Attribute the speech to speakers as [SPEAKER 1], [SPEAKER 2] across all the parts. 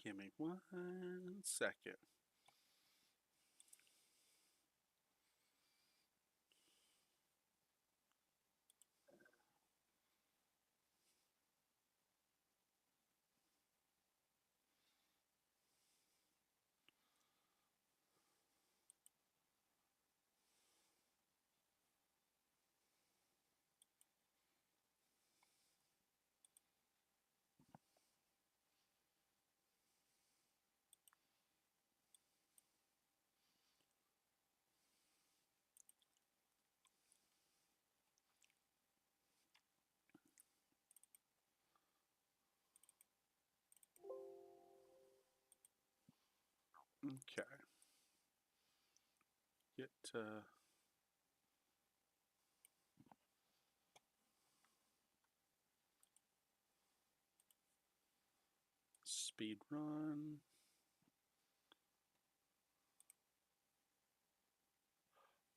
[SPEAKER 1] Give me 1 second. Okay. Get speed run.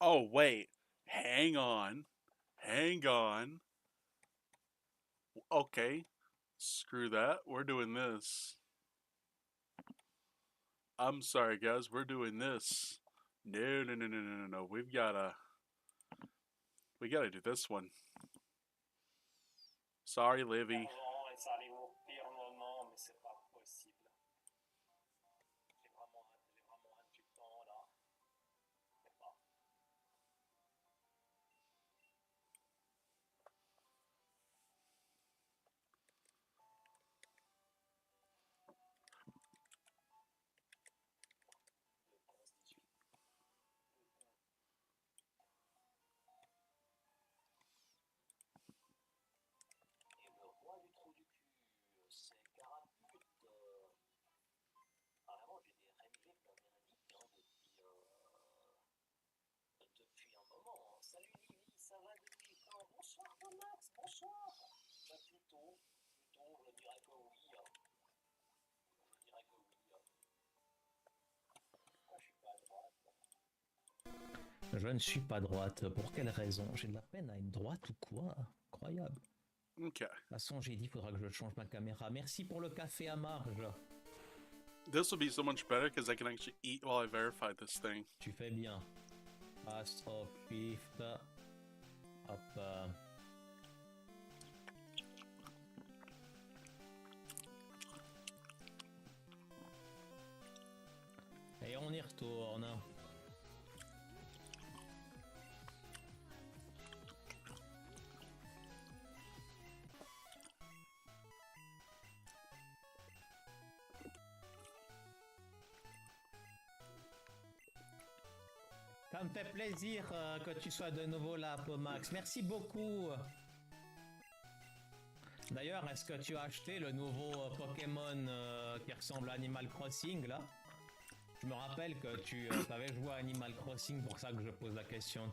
[SPEAKER 1] Oh, wait. Hang on. Hang on. Okay. Screw that. We're doing this. I'm sorry, guys. We're doing this. No, no, no, no, no, no, no. We gotta do this one. Sorry, Livy.
[SPEAKER 2] Je ne suis pas droite. Pour quelle raison? J'ai de la peine à être droite ou quoi? Incroyable.
[SPEAKER 1] Okay.
[SPEAKER 2] De toute façon, j'ai dit, il faudra que je change ma caméra. Merci pour le café à marge.
[SPEAKER 1] This will be so much better because I can actually eat while I verify this thing.
[SPEAKER 2] Tu fais bien. Astropift. Hop. Et on y retourne. Ça me fait plaisir que tu sois de nouveau là, Pomax. Merci beaucoup. D'ailleurs, est-ce que tu as acheté le nouveau Pokémon qui ressemble à Animal Crossing là? Je me rappelle que tu avais joué à Animal Crossing, pour ça que je pose la question.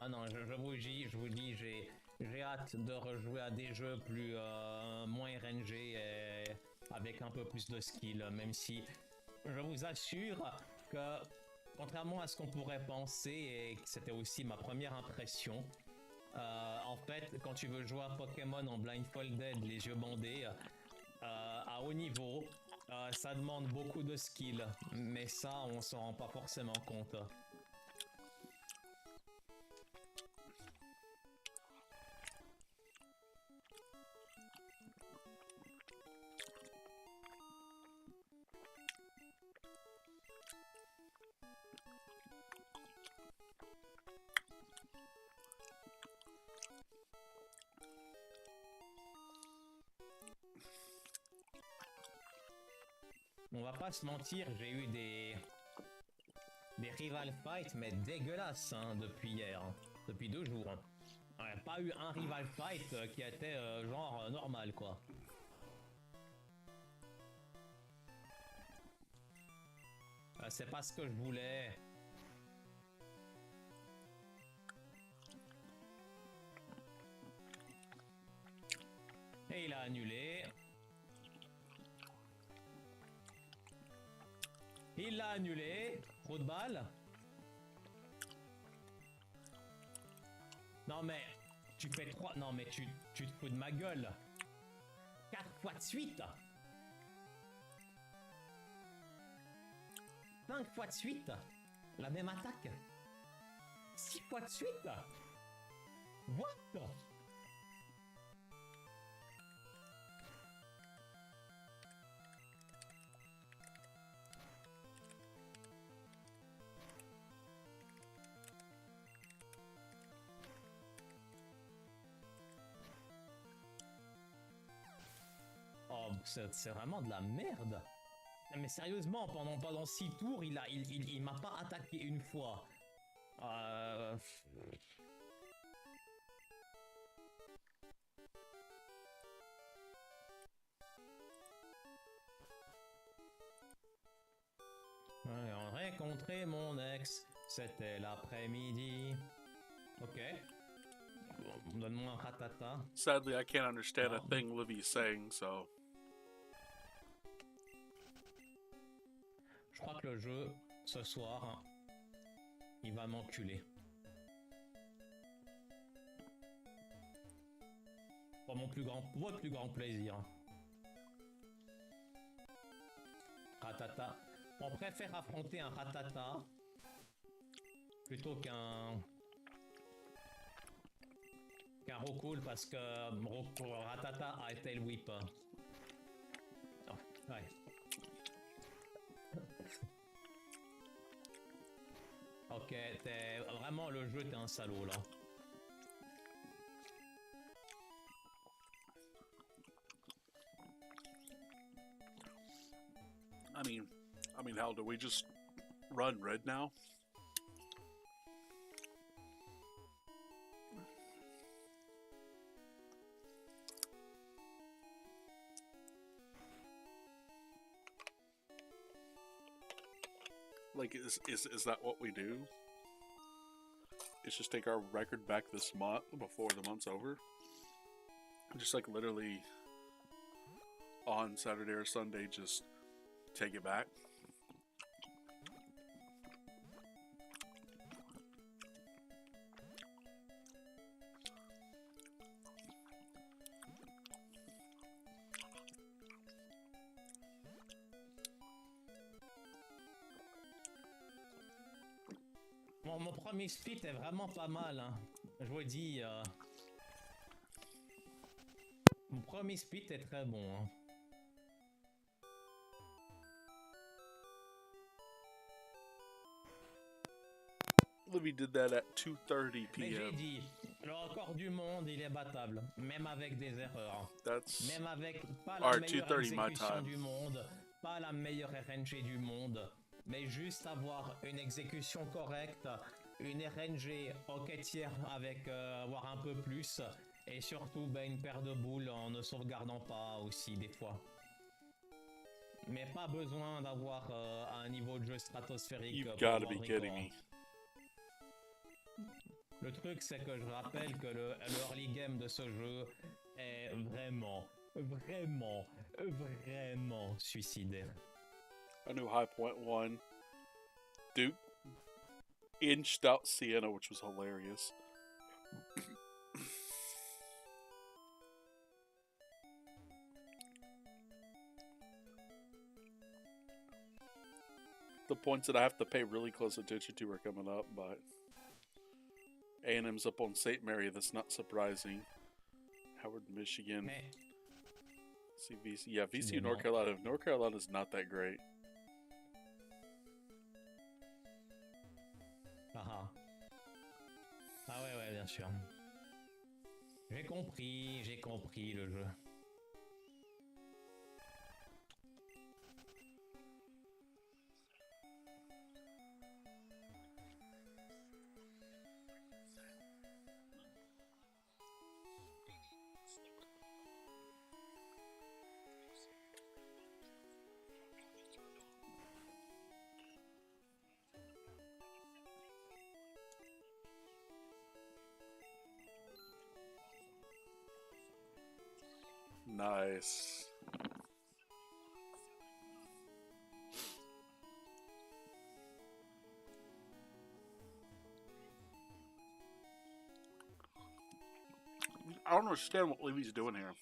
[SPEAKER 2] Ah non, je vous dis, j'ai hâte de rejouer à des jeux plus moins rangés et avec un peu plus de skill, même si je vous assure que contrairement à ce qu'on pourrait penser, et que c'était aussi ma première impression, en fait, quand tu veux jouer à Pokémon en blindfolded, les yeux bandés, à haut niveau, ça demande beaucoup de skill, mais ça, on s'en rend pas forcément compte. On va pas se mentir, j'ai eu des rival fights, mais dégueulasses hein, depuis hier, hein, depuis 2 jours. Ouais, pas eu un rival fight qui était genre normal quoi. C'est pas ce que je voulais. Et il a annulé. Il l'a annulé. Trop de balles. Non mais, tu fais 3... Non mais tu te fous de ma gueule. 4 fois de suite. 5 fois de suite. La même attaque. 6 fois de suite. What? Oh, c'est vraiment de la merde. Mais sérieusement, pendant 6 tours, il m'a pas attaqué une fois. Euh... Ouais, rencontrer mon ex, c'était l'après-midi. Ok. Bon, donne-moi un ratata.
[SPEAKER 1] Sadly, I can't understand a
[SPEAKER 2] Ah.
[SPEAKER 1] thing Livy's saying, so.
[SPEAKER 2] Je crois que le jeu, ce soir, il va m'enculer. Pour votre plus grand plaisir. Ratata. On préfère affronter un ratata plutôt qu'un Rocool parce que ratata a été le whip. Oh, ouais. Ok, vraiment le jeu, t'es un salaud là.
[SPEAKER 1] I mean, hell, do we just run red now? Like, is that what we do? It's just take our record back this month before the month's over? Just like literally on Saturday or Sunday, just take it back?
[SPEAKER 2] Mon premier split est vraiment pas mal, hein. Je vous le dis. Mon premier split est très bon, hein.
[SPEAKER 1] Livy did that at 2:30
[SPEAKER 2] Mais j'ai
[SPEAKER 1] p.m.
[SPEAKER 2] dit, le record du monde, il est battable, même avec des erreurs.
[SPEAKER 1] That's
[SPEAKER 2] Même avec pas
[SPEAKER 1] Or
[SPEAKER 2] la meilleure
[SPEAKER 1] 2:30 my
[SPEAKER 2] exécution
[SPEAKER 1] time.
[SPEAKER 2] du monde, pas la meilleure RNG du monde, mais juste avoir une exécution correcte, une RNG en quêtière avec voire un peu plus, et surtout une paire de boules en ne sauvegardant pas aussi des fois. Mais pas besoin d'avoir un niveau de jeu stratosphérique.
[SPEAKER 1] You've
[SPEAKER 2] pour
[SPEAKER 1] got to
[SPEAKER 2] avoir
[SPEAKER 1] be
[SPEAKER 2] le
[SPEAKER 1] kidding
[SPEAKER 2] record.
[SPEAKER 1] me.
[SPEAKER 2] Le truc, c'est que je rappelle que le early game de ce jeu est vraiment suicidaire.
[SPEAKER 1] I knew High Point won. Duke inched out Sienna, which was hilarious. The points that I have to pay really close attention to are coming up, but A&M's up on St. Mary. That's not surprising. Howard, Michigan.
[SPEAKER 2] Mais
[SPEAKER 1] See VC. Yeah, VCU,
[SPEAKER 2] Décidément.
[SPEAKER 1] North Carolina. North Carolina's not that great.
[SPEAKER 2] Ah ouais, bien sûr. J'ai compris le jeu.
[SPEAKER 1] Nice. I don't understand what Levy's doing here.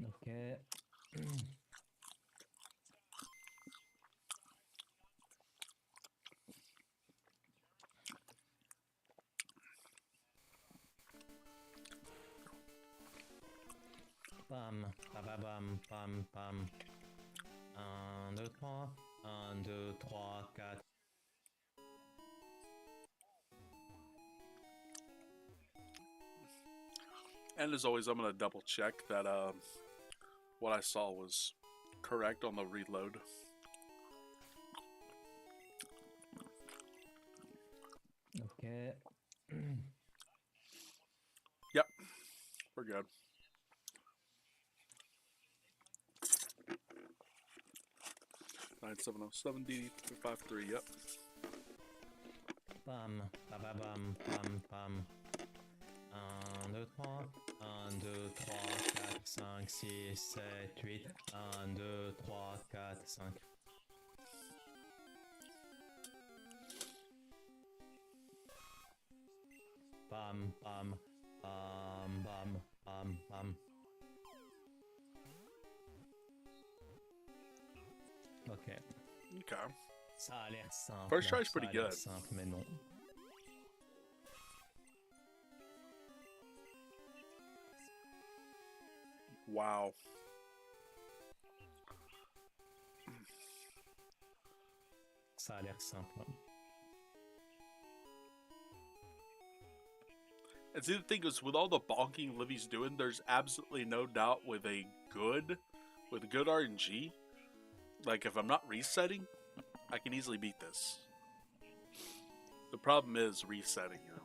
[SPEAKER 2] Ok. Pam, pam, pam, pam. 1, 2, 3. 1, 2, 3, 4.
[SPEAKER 1] And as always, I'm going to double check that what I saw was correct on the reload.
[SPEAKER 2] Ok.
[SPEAKER 1] Yep, we're good. Nine 707 DD253. Yep.
[SPEAKER 2] Pam, pam, pam, pam, pam. 1, 2, 3. 1, 2, 3, 4, 5, 6, 7, 8. 1, 2, 3, 4, 5. Pam, pam, pam, pam, pam, pam. Ok.
[SPEAKER 1] Okay.
[SPEAKER 2] Ça a l'air simple.
[SPEAKER 1] First try's pretty
[SPEAKER 2] Ça a l'air
[SPEAKER 1] good.
[SPEAKER 2] simple, mais non.
[SPEAKER 1] Wow.
[SPEAKER 2] Ça a l'air simple.
[SPEAKER 1] And see, the thing is, with all the bonking Livy's doing, there's absolutely no doubt with good RNG, like if I'm not resetting, I can easily beat this. The problem is resetting, you know.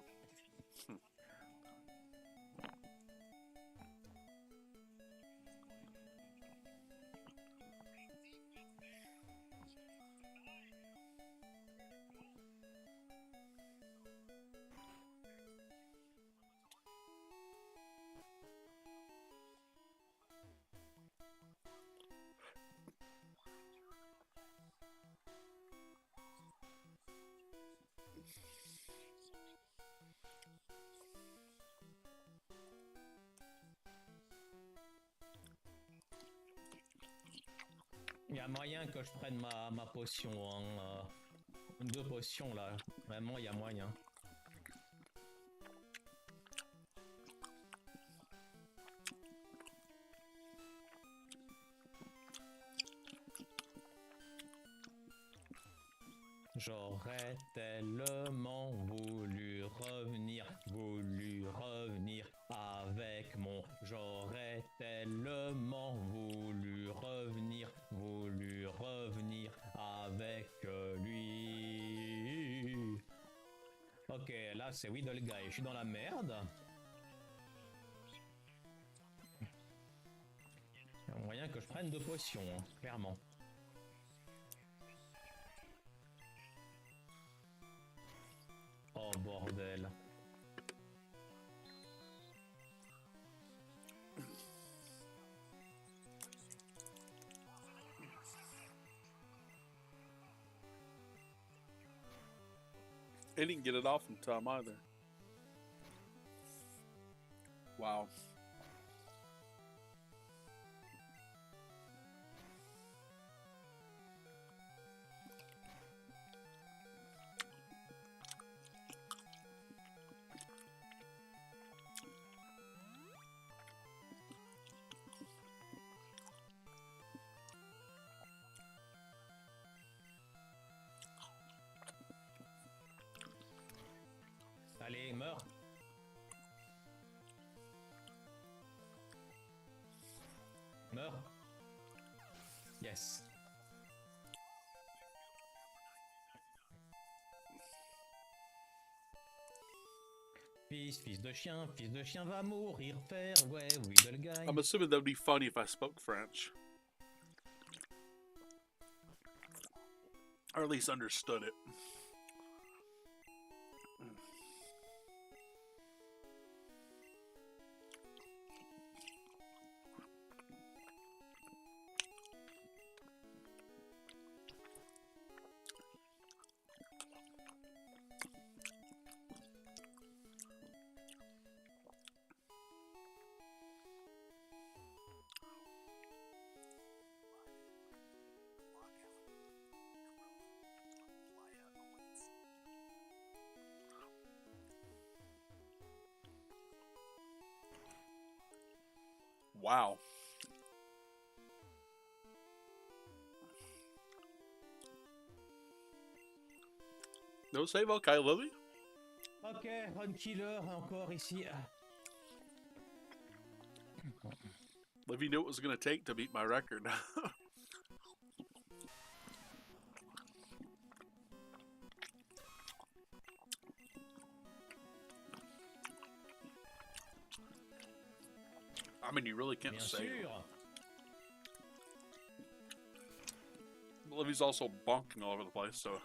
[SPEAKER 2] Il y a moyen que je prenne ma potion. Hein, 2 potions là. Vraiment, il y a moyen. J'aurais tellement voulu revenir avec mon. J'aurais tellement voulu revenir avec lui. Ok, là c'est Weedle Guy, je suis dans la merde. Il y a moyen que je prenne 2 potions, hein, clairement. Oh bordel.
[SPEAKER 1] They didn't get it off in time either. Wow.
[SPEAKER 2] Allez, meurs. Meurs. Yes. Fils de chien va mourir, faire, ouais, Weedle Guy.
[SPEAKER 1] I'm assuming that would be funny if I spoke French. Or at least understood it. Wow. No save, okay, Lily.
[SPEAKER 2] Ok, Run Killer encore ici.
[SPEAKER 1] Livy knew what it was going to take to beat my record. I mean, you really can't
[SPEAKER 2] Bien
[SPEAKER 1] say.
[SPEAKER 2] sûr.
[SPEAKER 1] Livy's also bonking all over the place, so.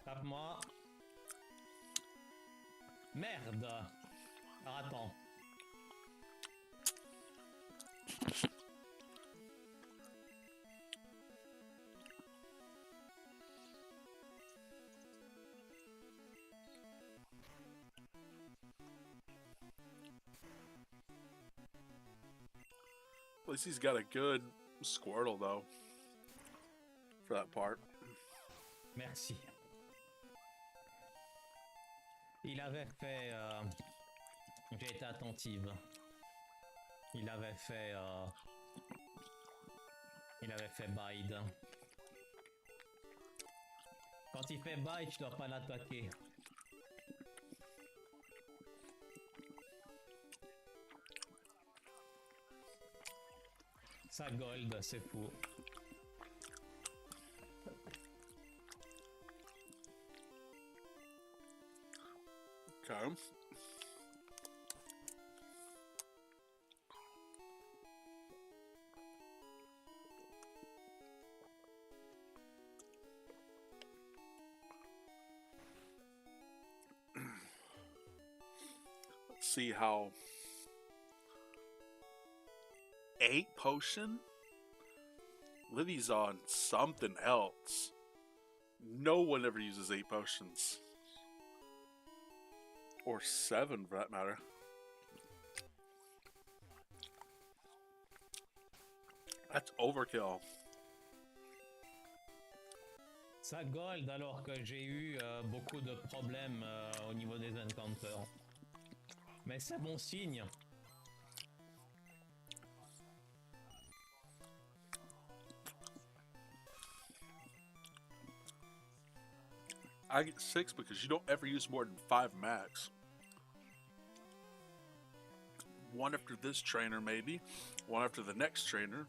[SPEAKER 2] Tape-moi. Merde. Alors, attends.
[SPEAKER 1] At least he's got a good Squirtle, though, for that part.
[SPEAKER 2] Merci. Il avait fait... J'ai été attentive. Il avait fait... Il avait fait bide. Quand il fait bide, je dois pas l'attaquer. Ça gold, c'est fou.
[SPEAKER 1] Okay. Let's see how... 8 potion? Livy's on something else. No one ever uses 8 potions. Or 7 for that matter. That's overkill.
[SPEAKER 2] Ça gold alors que j'ai eu beaucoup de problèmes au niveau des encounters. Mais c'est bon signe.
[SPEAKER 1] I get 6 because you don't ever use more than 5 max. One after this trainer, maybe. One after the next trainer.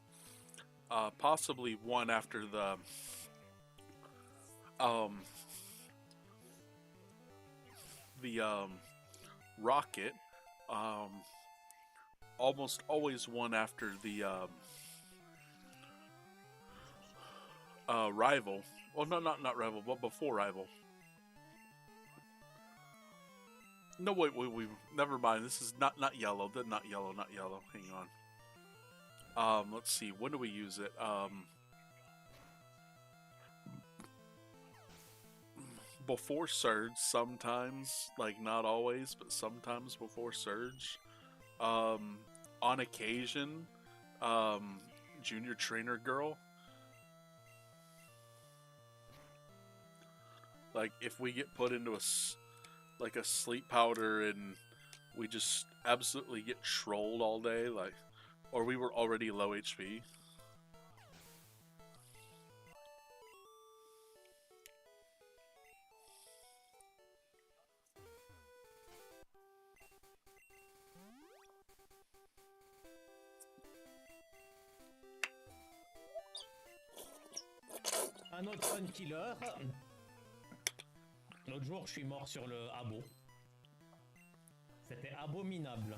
[SPEAKER 1] Possibly one after the... rocket. Almost always one after the rival. Well, no, not rival, but before rival. No, wait, never mind. This is not yellow. Not yellow. Hang on. Let's see. When do we use it? Before Surge, sometimes. Like, not always, but sometimes before Surge. On occasion, Junior Trainer Girl. Like, if we get put into a sleep powder and we just absolutely get trolled all day, like, or we were already low HP.
[SPEAKER 2] Un autre fun killer. L'autre jour, je suis mort sur le abo. C'était abominable.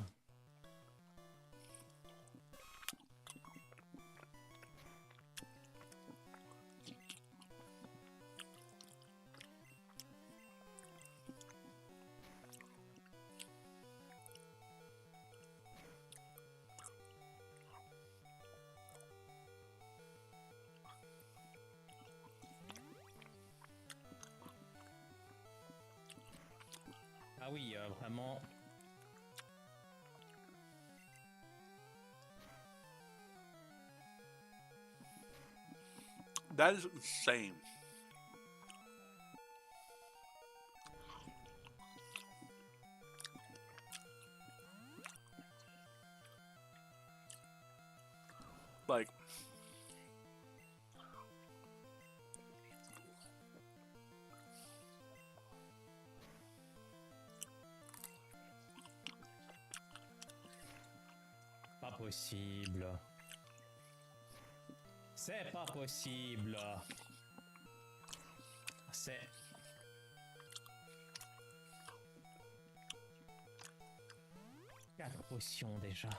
[SPEAKER 2] Ah oui, vraiment.
[SPEAKER 1] That is insane. Like,
[SPEAKER 2] Pas possible. C'est pas possible. C'est... 4 potions déjà.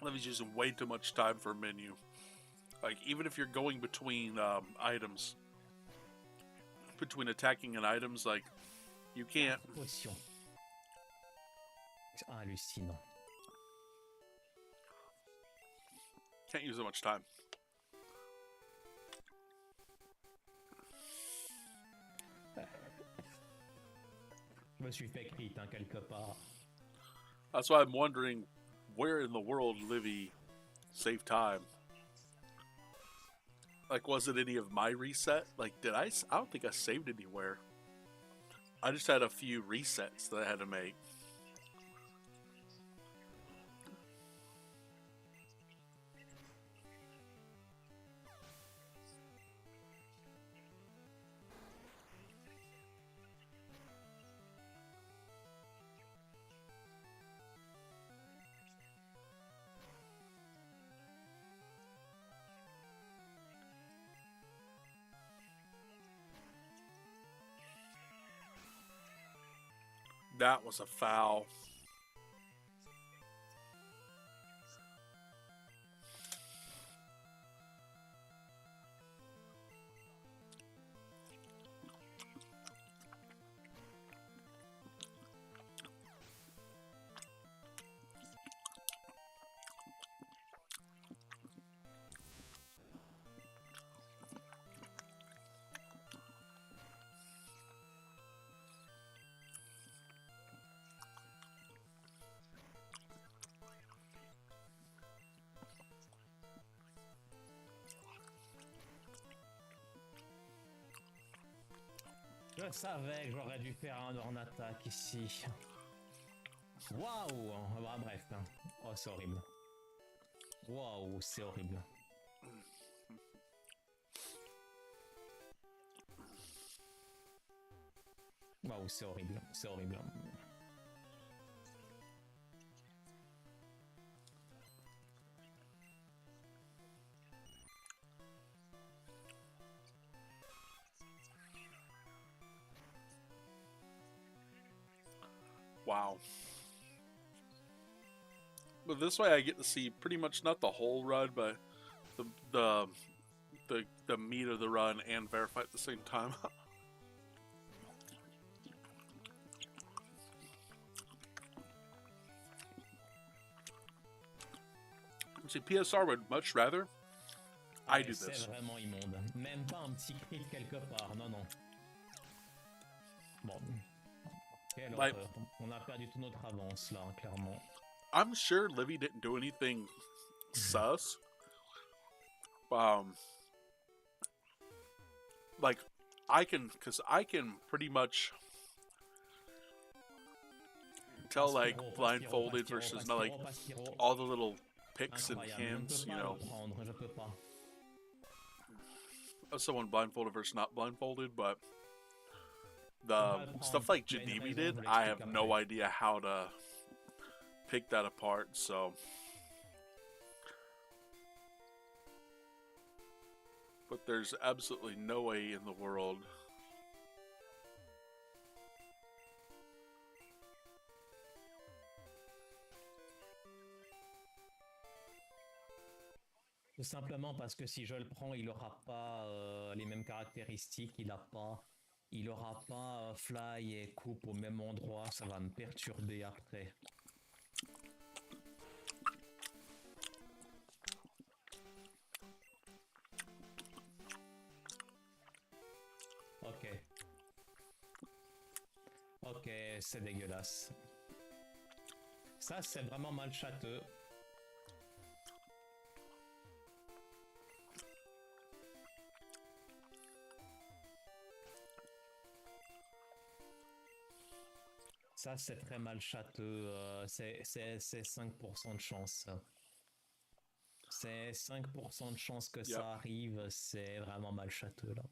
[SPEAKER 1] Levy's using way too much time for a menu. Like, even if you're going between items, between attacking and items, like, you can't.
[SPEAKER 2] Potion. C'est hallucinant.
[SPEAKER 1] Can't use that much time.
[SPEAKER 2] Je me suis fait crit, hein, quelque part.
[SPEAKER 1] That's why I'm wondering where in the world Livy saved time. Like, was it any of my reset? Like, I don't think I saved anywhere. I just had a few resets that I had to make. That was a foul.
[SPEAKER 2] Je savais que j'aurais dû faire un horn-attack ici. Waouh! Bah, bref. Hein. Oh, c'est horrible. Waouh, c'est horrible. Waouh, c'est horrible. C'est horrible.
[SPEAKER 1] Wow. But this way I get to see pretty much not the whole run, but the meat of the run and verify at the same time. See, PSR would much rather I do this.
[SPEAKER 2] C'est vraiment immonde. Même pas un petit crit quelque part. Non, non. Bon. Quelle horreur. On a perdu toute notre avance là, clairement.
[SPEAKER 1] I'm sure Livy didn't do anything sus. Like, I can pretty much tell, like, blindfolded versus not, like, all the little picks and hints, you know. Of someone blindfolded versus not blindfolded, but the stuff like Jadibi did, I have no idea how to pick that apart, so. But there's absolutely no way in the world.
[SPEAKER 2] Tout simplement parce que si je le prends, il n'aura pas les mêmes caractéristiques, il aura pas fly et coupe au même endroit, ça va me perturber après. Ok, c'est dégueulasse. Ça, c'est vraiment mal châteux. Ça, c'est très mal châteux. C'est 5% de chance. C'est 5% de chance que ça arrive. C'est vraiment mal châteux, là.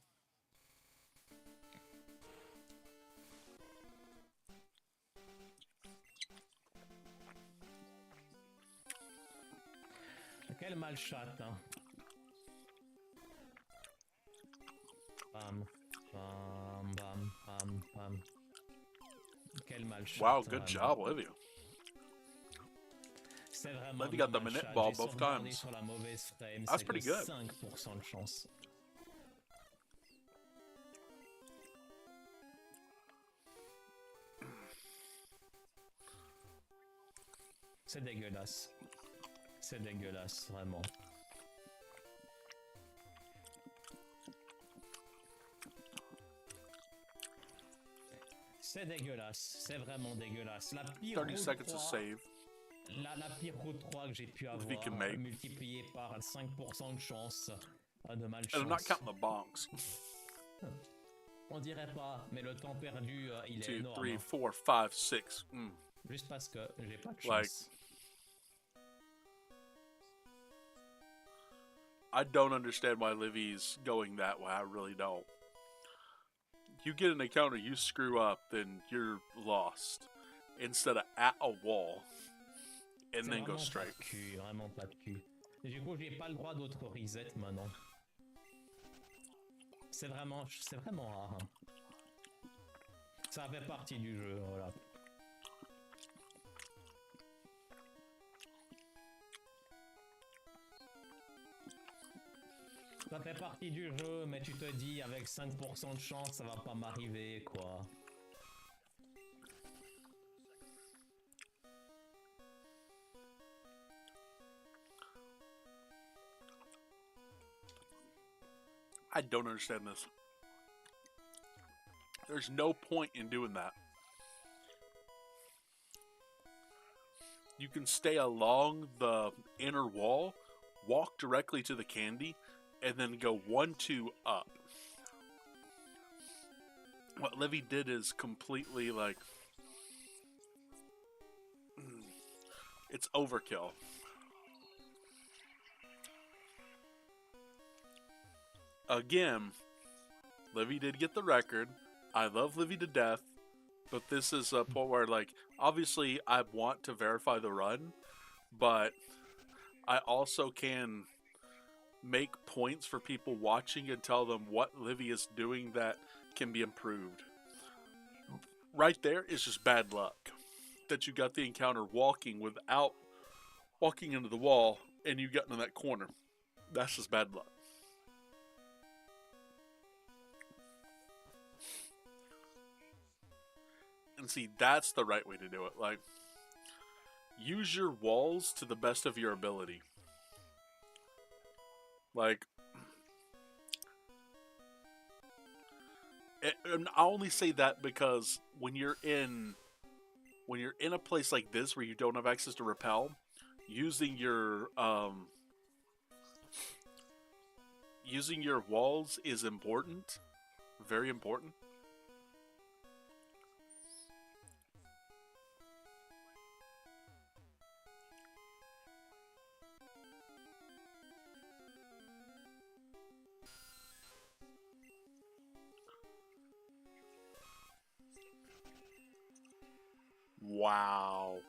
[SPEAKER 2] Quel mal chatte, hein. Bam, bam, bam, bam, bam. Quel mal chatte.
[SPEAKER 1] Wow, good job, Olivia.
[SPEAKER 2] C'est vraiment
[SPEAKER 1] Olivia got the minute ball both times.
[SPEAKER 2] Sur la mauvaise frame.
[SPEAKER 1] That's pretty good.
[SPEAKER 2] 5% de chance. C'est dégueulasse. C'est dégueulasse, vraiment. C'est dégueulasse, c'est vraiment dégueulasse. La pire
[SPEAKER 1] 30
[SPEAKER 2] route
[SPEAKER 1] seconds
[SPEAKER 2] 3,
[SPEAKER 1] to save.
[SPEAKER 2] la pire route 3 que j'ai pu avoir, multipliée par 5% de chance, de malchance.
[SPEAKER 1] And I'm not counting the bonks.
[SPEAKER 2] On dirait pas, mais le temps perdu, il est
[SPEAKER 1] 2,
[SPEAKER 2] énorme.
[SPEAKER 1] 3, 4, 5, 6.
[SPEAKER 2] Juste parce que j'ai pas de chance.
[SPEAKER 1] Like, I don't understand why Livy's going that way. I really don't. You get an encounter, you screw up, then you're lost. Instead of at a wall, and then go straight.
[SPEAKER 2] Vraiment pas de cul. Et du coup, j'ai pas le droit d'autre reset maintenant. C'est vraiment rare. Hein. Ça fait partie du jeu, voilà. Ça fait partie du jeu, mais tu te dis, avec 5% de chance, ça va pas m'arriver, quoi.
[SPEAKER 1] I don't understand this. There's no point in doing that. You can stay along the inner wall, walk directly to the candy, and then go 1, 2 up. What Livy did is completely like... It's overkill. Again, Livy did get the record. I love Livy to death. But this is a point where, like, obviously I want to verify the run, but I also can make points for people watching and tell them what Livy is doing that can be improved. Right there is just bad luck. That you got the encounter walking without walking into the wall and you got into that corner. That's just bad luck. And see, that's the right way to do it. Like, use your walls to the best of your ability. Like, and I only say that because when you're in a place like this where you don't have access to repel, using your walls is important, very important. Wow.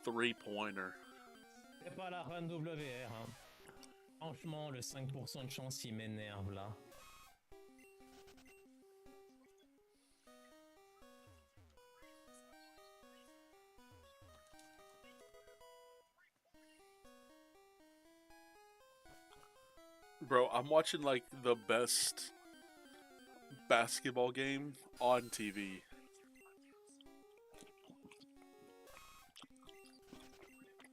[SPEAKER 1] 3-pointer.
[SPEAKER 2] C'est pas la run WR, hein. Franchement, le 5% de chance, il m'énerve, là.
[SPEAKER 1] Bro, I'm watching, like, the best basketball game on TV.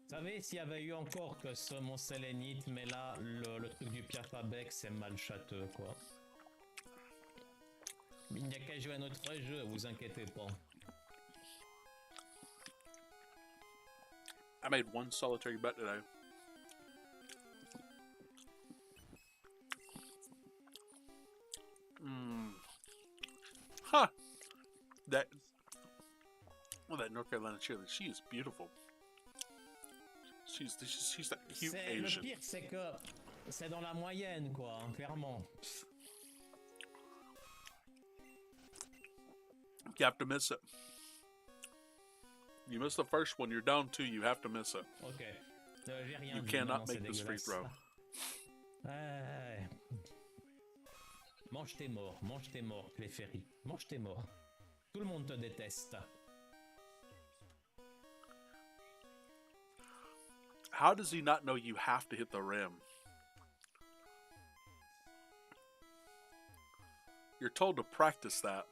[SPEAKER 2] Vous savez, s'il y avait eu encore que ce mon sélénite, mais là, le truc du Piafabec, c'est mal châteux, quoi. Il n'y a qu'à jouer à notre jeu, vous inquiétez pas.
[SPEAKER 1] I made one solitary bet today. Huh. That North Carolina cheerleader, she is beautiful. She's that cute Asian.
[SPEAKER 2] Le pire, c'est que c'est dans la moyenne, quoi, hein, clairement.
[SPEAKER 1] You have to miss it. You miss the first one, you're down 2, you have to miss it.
[SPEAKER 2] Ok. J'ai rien
[SPEAKER 1] You
[SPEAKER 2] dit,
[SPEAKER 1] cannot
[SPEAKER 2] non,
[SPEAKER 1] make this free throw.
[SPEAKER 2] Mange tes morts, Clefairy. Mange tes morts. Tout le monde te déteste.
[SPEAKER 1] How does he not know you have to hit the rim? You're told to practice that.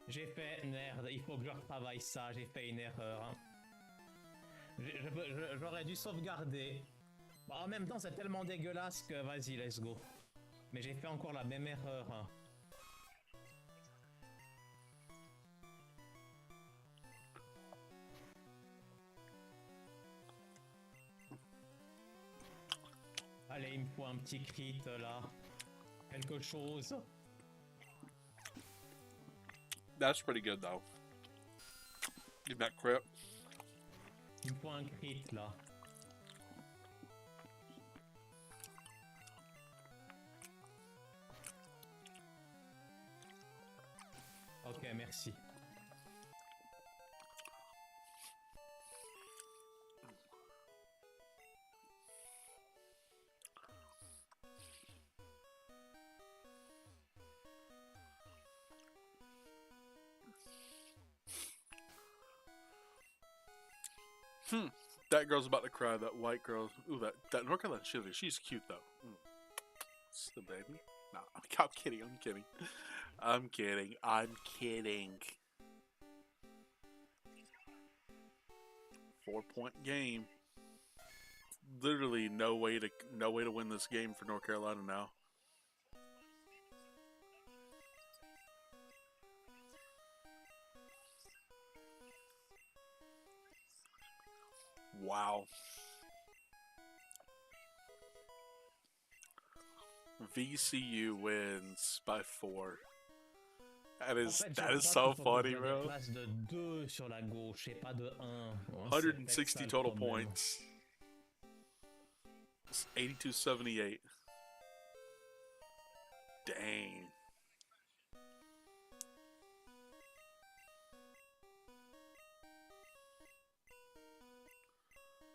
[SPEAKER 2] J'ai fait une erreur, il faut que je retravaille ça, j'ai fait une erreur. Hein. J'aurais dû sauvegarder. Bah, en même temps, c'est tellement dégueulasse que vas-y, let's go. Mais j'ai fait encore la même erreur. Hein. Allez, il me faut un petit crit là. Quelque chose.
[SPEAKER 1] That's pretty good though. Give that crit.
[SPEAKER 2] Il me faut un crit là. Ok, merci.
[SPEAKER 1] That girl's about to cry. That white girl. Ooh, that North Carolina cheerleader. She's cute though. It's the baby. No, I'm kidding. I'm kidding. I'm kidding. I'm kidding. 4-point game. Literally no way to win this game for North Carolina now. Wow. VCU wins by 4. That is so funny, bro. 160 total points. 82-78. Dang.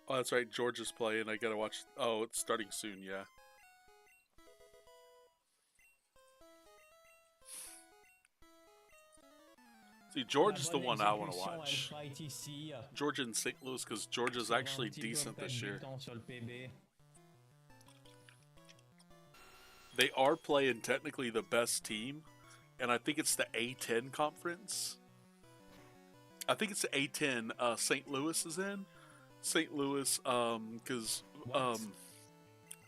[SPEAKER 1] Oh, that's right. Georgia's playing. I gotta watch. Oh, it's starting soon. Yeah. See, Georgia's the one I want to watch. Georgia and St. Louis, because Georgia's actually decent this year. They are playing technically the best team, and I think it's the A10 conference. I think it's the A10 St. Louis is in. St. Louis, because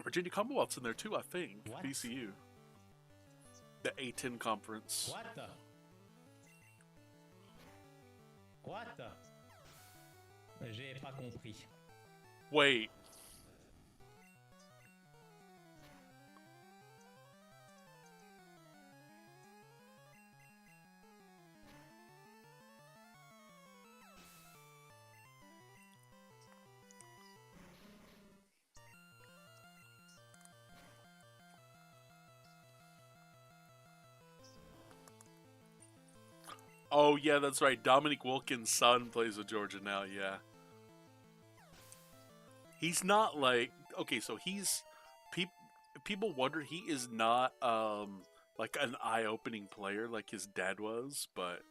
[SPEAKER 1] Virginia Commonwealth's in there too, I think.
[SPEAKER 2] What?
[SPEAKER 1] VCU. The A10 conference.
[SPEAKER 2] What the? What the? J'ai pas compris.
[SPEAKER 1] Wait. Oh, yeah, that's right. Dominic Wilkins' son plays with Georgia now, yeah. He's not like... Okay, so he's... People wonder he is not like an eye-opening player like his dad was, but...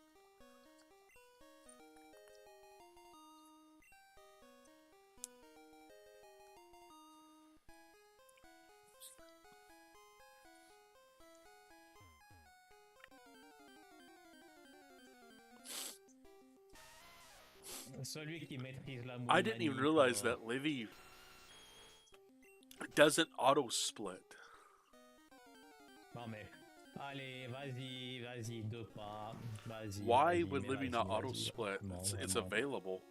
[SPEAKER 2] Celui qui maîtrise la
[SPEAKER 1] I didn't even realize that Livy Doesn't auto split.
[SPEAKER 2] Non mais, allez, vas-y, vas-y, deux pas, vas-y,
[SPEAKER 1] Why
[SPEAKER 2] vas-y,
[SPEAKER 1] would
[SPEAKER 2] mais
[SPEAKER 1] Livy
[SPEAKER 2] vas-y,
[SPEAKER 1] not auto
[SPEAKER 2] vas-y,
[SPEAKER 1] split?
[SPEAKER 2] vraiment,
[SPEAKER 1] It's
[SPEAKER 2] vraiment,
[SPEAKER 1] available.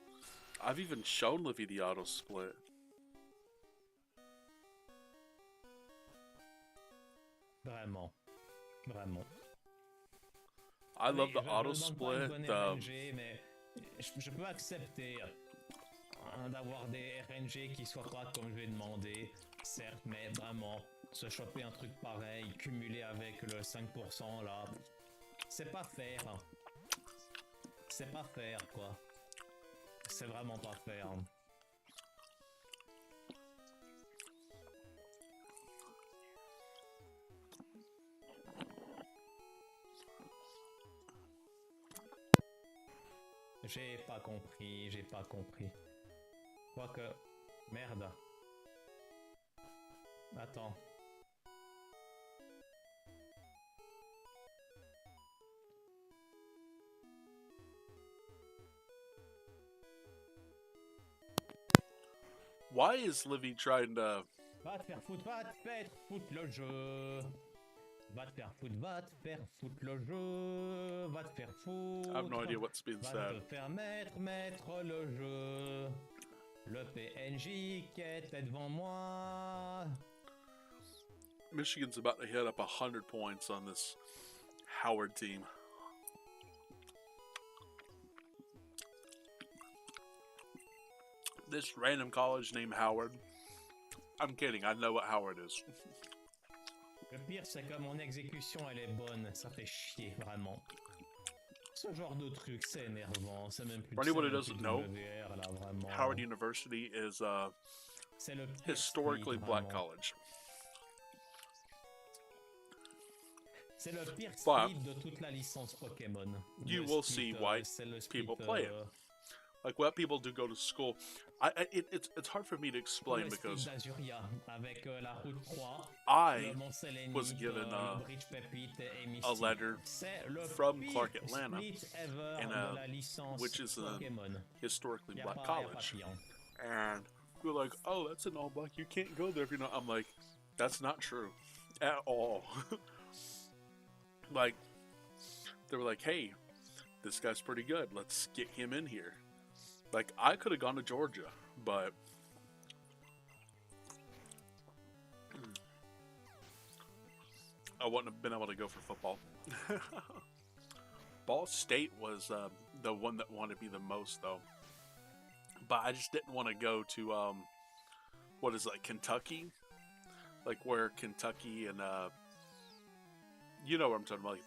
[SPEAKER 1] I've even shown Livy the auto split.
[SPEAKER 2] vraiment, vraiment.
[SPEAKER 1] I
[SPEAKER 2] Oui,
[SPEAKER 1] love the
[SPEAKER 2] je
[SPEAKER 1] auto
[SPEAKER 2] ne demande pas une
[SPEAKER 1] split.
[SPEAKER 2] bonne RNG, mais je peux accepter d'avoir des RNG qui soient pas comme je vais demander, certes, mais vraiment, se choper un truc pareil, cumulé avec le 5% là, c'est pas faire. C'est pas faire, quoi. C'est vraiment pas faire. J'ai pas compris, j'ai pas compris. Quoique... Merde. Attends.
[SPEAKER 1] Why is Livy trying to...
[SPEAKER 2] Va te faire foutre, va te faire foutre le jeu. Va te faire foutre, va te faire foutre le jeu. Va te faire foutre.
[SPEAKER 1] I have no idea what's being
[SPEAKER 2] Va
[SPEAKER 1] said.
[SPEAKER 2] te faire mettre le jeu. Le PNJ qui était devant moi.
[SPEAKER 1] Michigan's about to hit up 100 points on this Howard team. This random college named Howard. I'm kidding, I know what Howard is.
[SPEAKER 2] Le pire, c'est que mon exécution, elle est bonne. Ça fait chier, vraiment. Ce genre de truc, c'est énervant. C'est même plus
[SPEAKER 1] For anyone who
[SPEAKER 2] de
[SPEAKER 1] doesn't know,
[SPEAKER 2] WR, là, vraiment.
[SPEAKER 1] Howard University is a
[SPEAKER 2] C'est le pire
[SPEAKER 1] historically
[SPEAKER 2] split,
[SPEAKER 1] black
[SPEAKER 2] vraiment.
[SPEAKER 1] college.
[SPEAKER 2] C'est le pire
[SPEAKER 1] But
[SPEAKER 2] split de toute la licence Pokémon.
[SPEAKER 1] you
[SPEAKER 2] Le
[SPEAKER 1] will
[SPEAKER 2] split,
[SPEAKER 1] see why
[SPEAKER 2] c'est le split,
[SPEAKER 1] people play it. Like, what people do go to school. It's hard for me to explain
[SPEAKER 2] le
[SPEAKER 1] because
[SPEAKER 2] split d'Azuria, avec la route 3,
[SPEAKER 1] I
[SPEAKER 2] le Mont Sélénique,
[SPEAKER 1] was given
[SPEAKER 2] le Bridge Pépite et
[SPEAKER 1] a
[SPEAKER 2] Mystique.
[SPEAKER 1] letter
[SPEAKER 2] C'est le
[SPEAKER 1] from
[SPEAKER 2] pire
[SPEAKER 1] Clark Atlanta
[SPEAKER 2] split ever
[SPEAKER 1] in
[SPEAKER 2] de la licence
[SPEAKER 1] which is a
[SPEAKER 2] Pokémon.
[SPEAKER 1] historically
[SPEAKER 2] Y a
[SPEAKER 1] black
[SPEAKER 2] pas, y a pas
[SPEAKER 1] college.
[SPEAKER 2] pire.
[SPEAKER 1] And we're like, oh, that's an all black. You can't go there if you're not. I'm like, that's not true at all. Like, they were like, hey, this guy's pretty good. Let's get him in here. Like, I could have gone to Georgia, but I wouldn't have been able to go for football. Ball State was the one that wanted me the most, though. But I just didn't want to go to, what is it, like Kentucky? Like where Kentucky and, you know where I'm talking about, like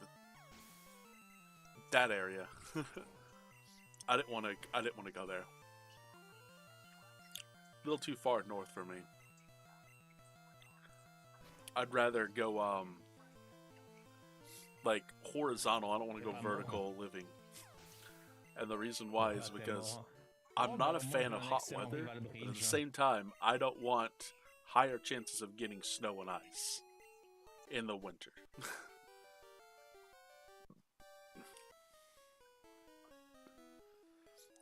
[SPEAKER 1] that area. I didn't want to go there. A little too far north for me. I'd rather go, like horizontal. I don't want to go vertical living. And the reason why is because I'm not a fan of hot weather, but at the same time, I don't want higher chances of getting snow and ice in the winter.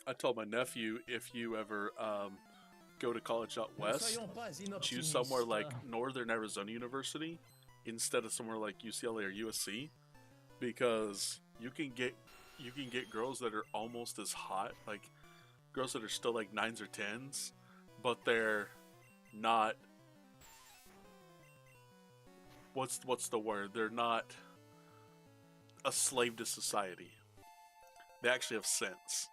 [SPEAKER 1] I told my nephew, if you ever go to college out west, choose somewhere like Northern Arizona University instead of somewhere like UCLA or USC, because you can get girls that are almost as hot, like girls that are still like 9s or 10s, but they're not. What's the word? They're not a slave to society. They actually have sense.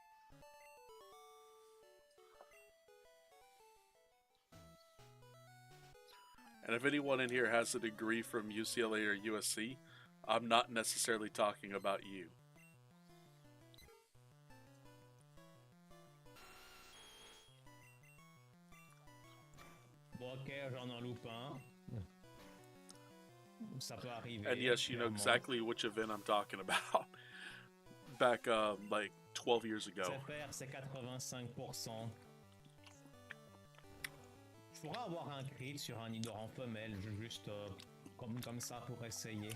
[SPEAKER 1] And if anyone in here has a degree from UCLA or USC, I'm not necessarily talking about you.
[SPEAKER 2] Bon, ok, j'en en loupe un. Ça peut arriver.
[SPEAKER 1] And yes, you know exactly which event I'm talking about. Back, like 12 years ago.
[SPEAKER 2] C'est faire, c'est 85%. Je pourrais avoir un crit sur un Nidoran femelle, juste comme ça pour essayer.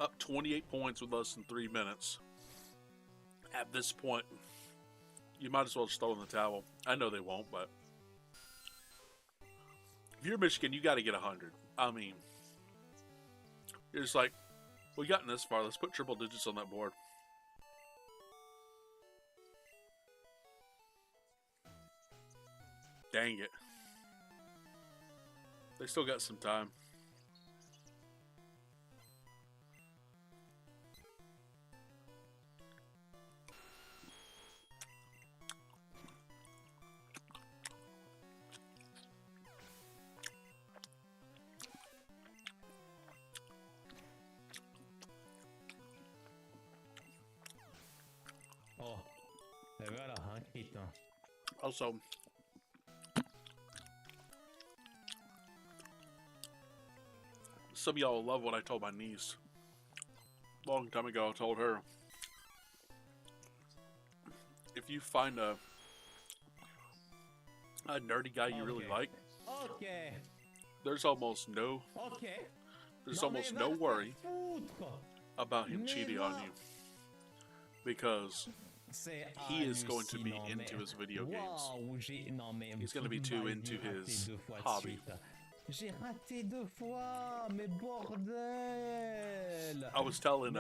[SPEAKER 1] up 28 points with less than 3 minutes. At this point, you might as well just throw in the towel. I know they won't, but if you're Michigan, you got to get 100. I mean, you're just like, we gotten this far. Let's put triple digits on that board. Dang it. They still got some time.
[SPEAKER 2] Oh, et voilà, un crit. Hein.
[SPEAKER 1] Also, some of y'all love what I told my niece. A long time ago, I told her, if you find a nerdy guy you really like, there's almost no worry about him cheating on you, because he is going to be into his video games. He's going to be too into his hobby.
[SPEAKER 2] J'ai raté 2 fois, mais bordel!
[SPEAKER 1] I was telling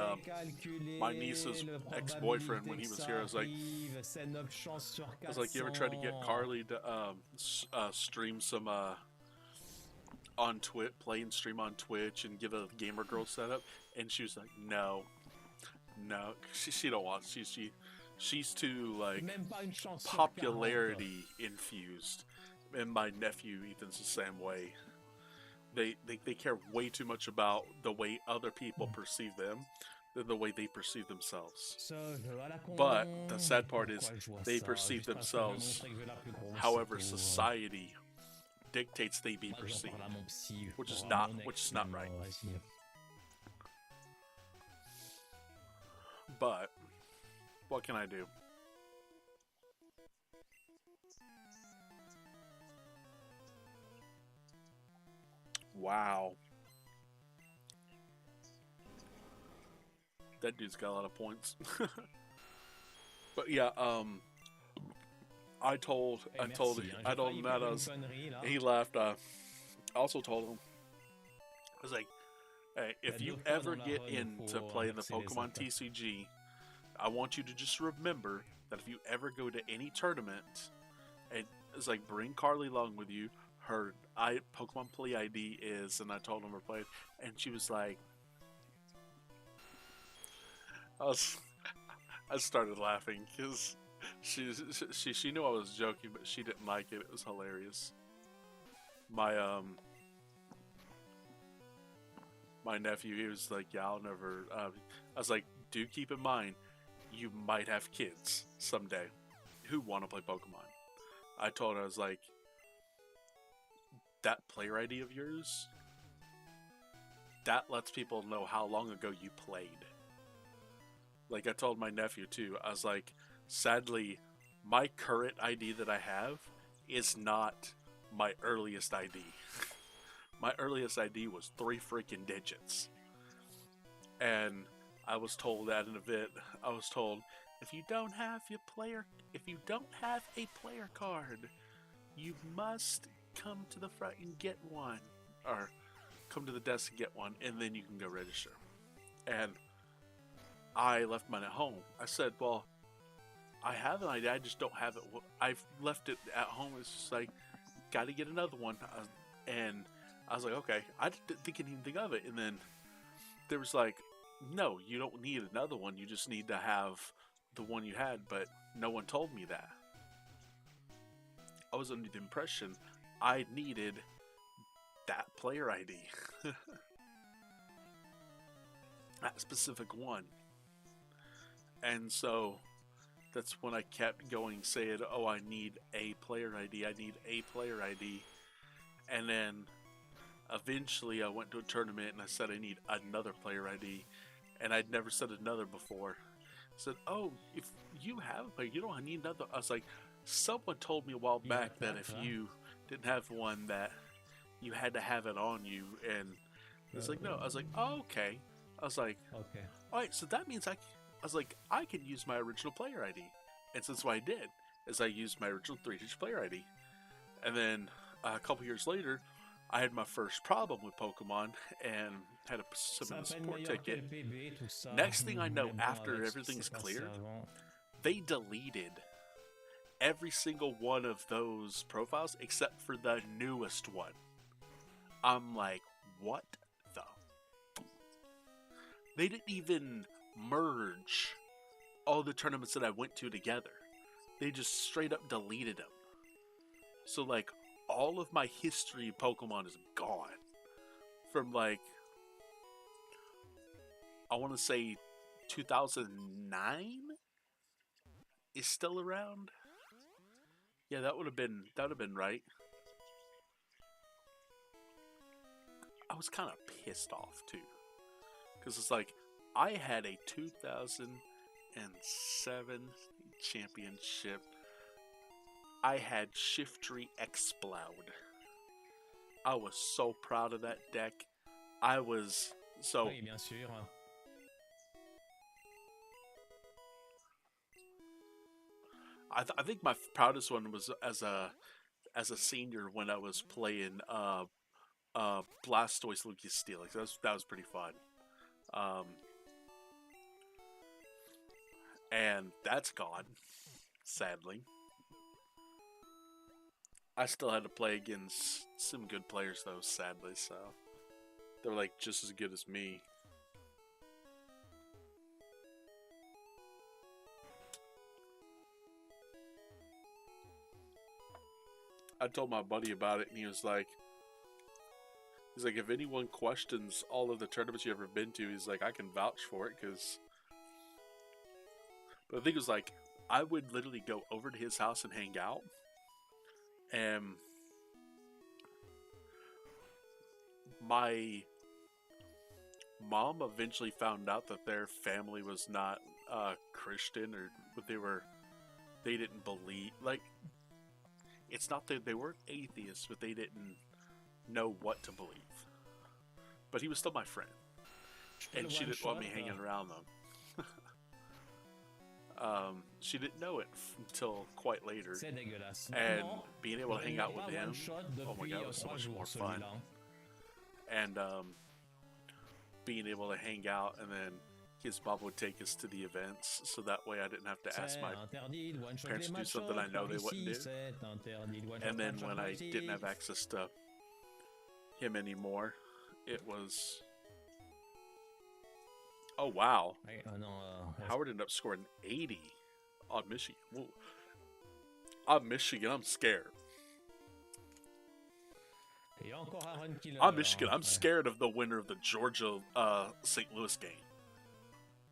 [SPEAKER 1] my niece's ex-boyfriend when he was here, I was like, you ever tried to get Carly to stream some on Twitch, play and stream on Twitch and give a gamer girl setup? And she was like, no, she don't want. She's too like popularity infused, and my nephew Ethan's the same way. They care way too much about the way other people perceive them than the way they perceive themselves. But the sad part is they perceive themselves however society dictates they be perceived, which is not right. But what can I do? Wow. That dude's got a lot of points. But yeah, I told him that he laughed. I also told him, I was like, hey, if you ever get into playing the Pokemon TCG, I want you to just remember that if you ever go to any tournament, and it's like, bring Carly along with you. Her Pokemon Play ID is, and I told him her play, and she was like, I started laughing because she knew I was joking, but she didn't like it. It was hilarious. My nephew, he was like, yeah, I'll never. I was like, do keep in mind, you might have kids someday who want to play Pokemon. I told her, I was like, that player ID of yours, that lets people know how long ago you played. Like I told my nephew too, I was like, sadly, my current ID that I have is not my earliest ID. My earliest ID was 3 freaking digits. And I was told at an event, I was told, if you don't have a player card, you must come to the front and get one, or come to the desk and get one, and then you can go register. And I left mine at home. I said, well, I have an ID, I just don't have it. I've left it at home. It's just like, got to get another one. And I was like, okay. I didn't think anything of it. And then there was like, no, you don't need another one. You just need to have the one you had. But no one told me that. I was under the impression I needed that player ID. That specific one. And so that's when I kept going, saying, oh, I need a player ID. I need a player ID. And then eventually I went to a tournament and I said I need another player ID. And I'd never said another before. I said, oh, if you have a player, you don't need another. I was like, someone told me a while back that if you didn't have one that you had to have it on you. And it's like, no. I was like, oh, okay. I was like,
[SPEAKER 2] Okay.
[SPEAKER 1] all right, so that means I was like, I can use my original player ID. And so that's what I did, is I used my original 3-digit player ID. And then a couple years later, I had my first problem with Pokemon and had to submit a support ticket. Next thing I know, after everything's cleared, they deleted every single one of those profiles except for the newest one. I'm like, what the? They didn't even merge all the tournaments that I went to together. They just straight up deleted them. So, like, all of my history of Pokemon is gone. From, like, I want to say 2009 is still around. Yeah, that would have been right. I was kind of pissed off too, because it's like I had a 2007 championship. I had Shiftry Exploud. I was so proud of that deck. I was so.
[SPEAKER 2] Oui, bien sûr.
[SPEAKER 1] I think my proudest one was as a senior when I was playing Blastoise Lucas Steelix. That was pretty fun. And that's gone, sadly. I still had to play against some good players though, sadly, so they were like just as good as me. I told my buddy about it and he was like, if anyone questions all of the tournaments you've ever been to, he's like, I can vouch for it, because. But the thing was, like, I would literally go over to his house and hang out, and my mom eventually found out that their family was not Christian, or they didn't believe, like, it's not that they weren't atheists, but they didn't know what to believe. But he was still my friend, and she didn't want me hanging around them. She didn't know it until quite later, and being able to hang out with him, oh my god, it was so much more fun. And being able to hang out, and then his mom would take us to the events, so that way I didn't have to ask my parents to do something I know they wouldn't do. And then when I didn't have access to him anymore, it was... Oh, wow. Howard ended up scoring 80 on Michigan. Whoa. I'm Michigan, I'm scared. I'm Michigan, I'm scared of the winner of the Georgia St. Louis game.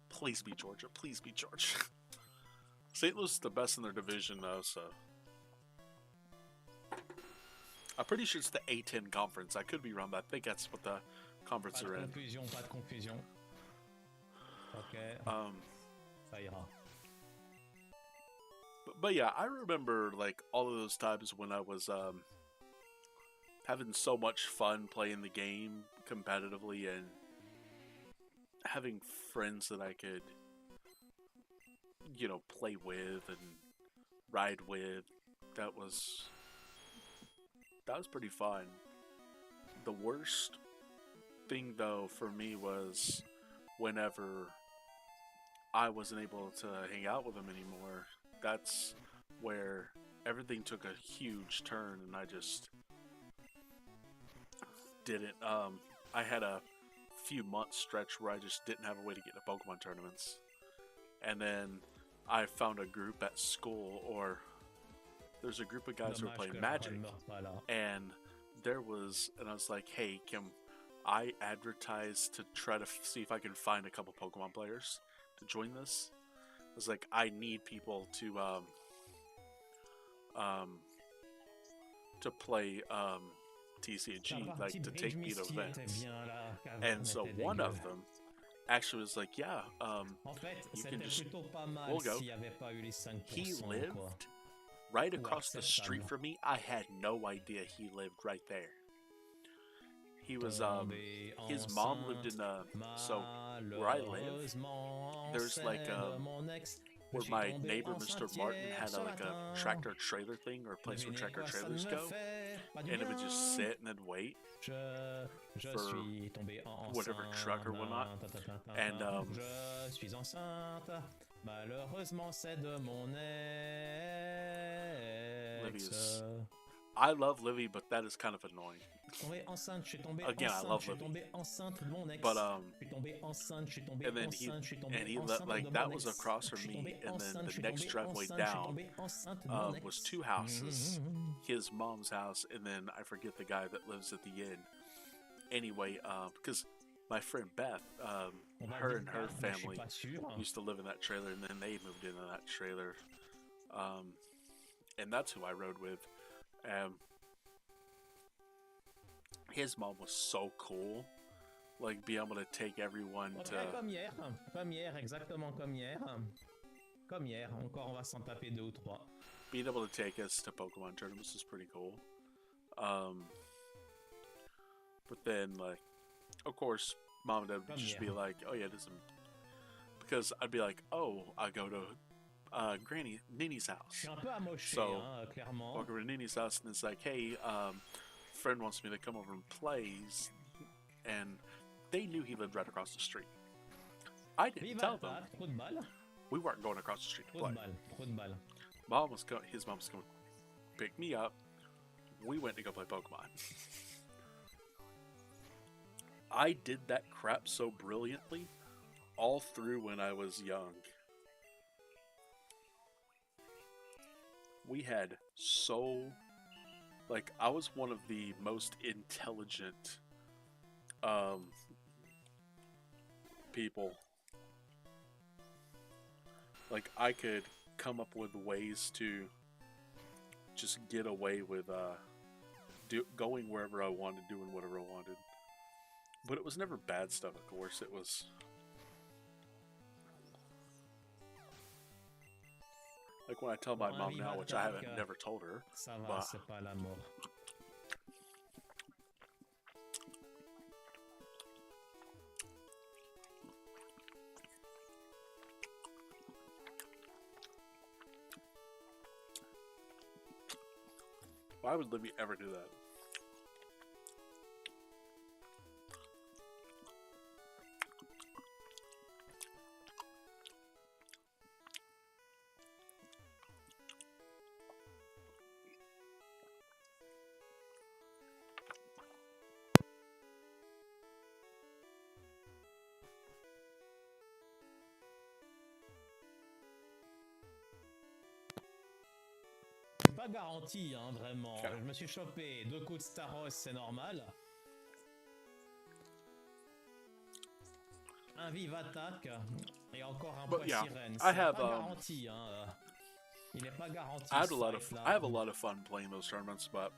[SPEAKER 1] Please be Georgia, please be Georgia. St. Louis is the best in their division, though, so... I'm pretty sure it's the A10 conference. I could be wrong, but I think that's what the conference are in.
[SPEAKER 2] Okay. Ça ira.
[SPEAKER 1] But yeah, I remember like all of those times when I was having so much fun playing the game competitively and having friends that I could, play with and ride with. That was pretty fun. The worst thing though for me was whenever I wasn't able to hang out with them anymore. That's where everything took a huge turn, and I just didn't. I had a few months stretch where I just didn't have a way to get to Pokemon tournaments, and then I found a group at school, or there's a group of guys who were playing Magic, and I was like, hey, can I advertise to try to see if I can find a couple Pokemon players to join this? I was like, I need people to play TCG, like to take me to events. And so one of them actually was like, yeah, you can just, we'll go. He lived right across the street from me. I had no idea he lived right there. he was his mom lived in so where I live, there's like where my neighbor Mr. Martin had like a tractor trailer thing or a place where tractor trailers go, and it would just sit and then wait for whatever truck or whatnot. And
[SPEAKER 2] je suis enceinte. Malheureusement, c'est de mon ex.
[SPEAKER 1] I love Livy, but that is kind of annoying. Again, I love Livy. But and then he like that was across from me, and then the next driveway down was two houses, his mom's house, and then I forget the guy that lives at the end. Anyway, because my friend Beth, her and her family used to live in that trailer, and then they moved into that trailer, and that's who I rode with. His mom was so cool, like being able to take everyone to.
[SPEAKER 2] Comme hier, exactement comme hier. Comme hier, encore on va s'en taper 2 ou 3.
[SPEAKER 1] Being able to take us to Pokemon tournaments is pretty cool. But then, like, of course, Mom and Dad would just be like, "Oh yeah, this," because I'd be like, "Oh, I go to Granny Nini's house." So walk over to Nini's house, and it's like, "Hey, friend wants me to come over and play," and they knew he lived right across the street. I didn't tell them. We weren't going across the street to play. His mom was going to pick me up. We went to go play Pokemon. I did that crap so brilliantly all through when I was young. We had I was one of the most intelligent people. Like, I could come up with ways to just get away with going wherever I wanted, doing whatever I wanted. But it was never bad stuff, of course. It was like when I tell my mom now, which I haven't never told her. But why would Libby ever do that?
[SPEAKER 2] Pas garanti, hein, vraiment. Okay. Je me suis chopé 2 coups de Staros, c'est normal. Un vive attaque et encore un point sirène. C'est pas garanti, hein. Il est pas garanti.
[SPEAKER 1] I have a lot of fun playing those tournaments, but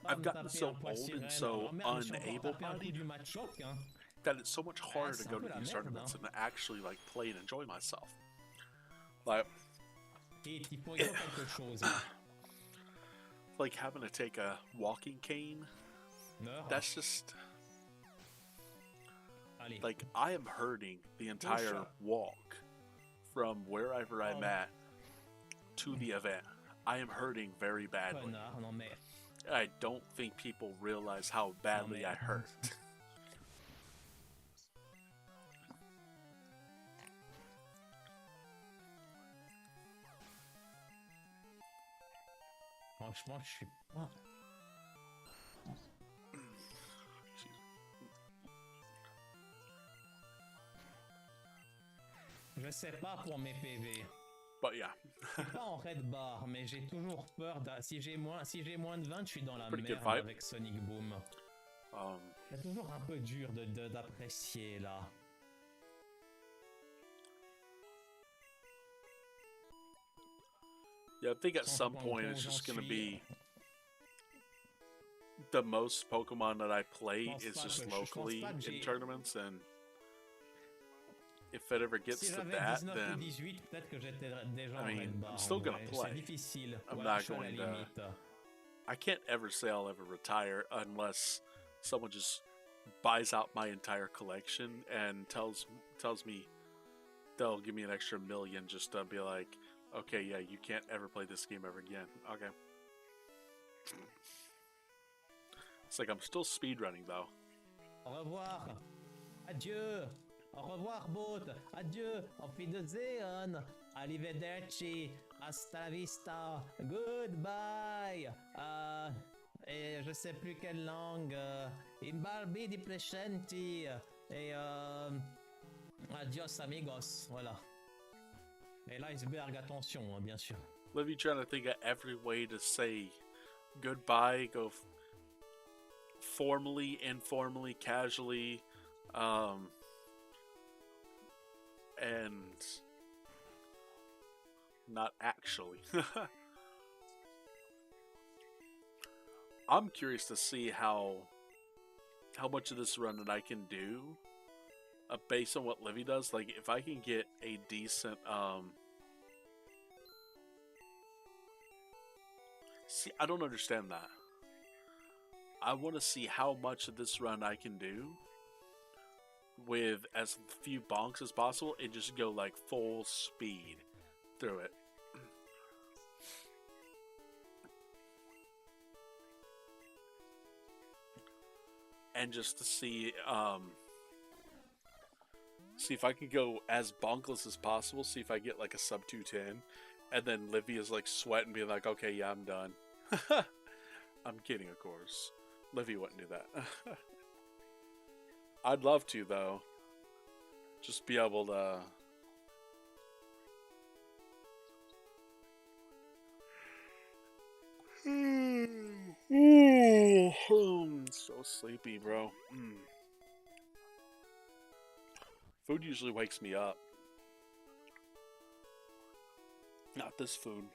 [SPEAKER 1] I've gotten so old and so unable-bodied that it's so much harder to go to these tournaments and to actually like play and enjoy myself. Like. Like having to take a walking cane. That's just like I am hurting the entire walk from wherever I'm at to the event. I am hurting very badly. I don't think people realize how badly I hurt.
[SPEAKER 2] Franchement, je suis pas. Je sais pas pour mes PV.
[SPEAKER 1] But yeah.
[SPEAKER 2] Pas en red bar, mais j'ai toujours peur. Si j'ai moins de 20, je suis dans la merde avec Sonic Boom. C'est toujours un peu dur d'apprécier là.
[SPEAKER 1] Yeah, I think at some point it's just going to be the most Pokemon that I play is just locally in tournaments, and if it ever gets to that, then I mean, I'm still going to play. I'm not going to. I can't ever say I'll ever retire unless someone just buys out my entire collection and tells me they'll give me an extra million just to be like, okay, yeah, you can't ever play this game ever again. Okay. It's like I'm still speedrunning though.
[SPEAKER 2] Au revoir. Adieu. Au revoir, boat. Adieu. Auf Wiedersehen. Arrivederci. Hasta la vista. Goodbye. Et je sais plus quelle langue. In barbi di presenti. Et adios amigos. Voilà. Et l'iceberg, attention, hein, bien sûr.
[SPEAKER 1] Livy trying to think of every way to say goodbye, go formally, informally, casually, and not actually. I'm curious to see how much of this run that I can do based on what Livy does. Like, if I can get a decent see, I don't understand that. I want to see how much of this run I can do with as few bonks as possible and just go like full speed through it. And just to see if I can go as bonkless as possible, see if I get like a sub 210, and then Livy is like sweating, being like, okay, yeah, I'm done. I'm kidding, of course. Livy wouldn't do that. I'd love to, though. Just be able to... I'm so sleepy, bro. Food usually wakes me up. Not this food.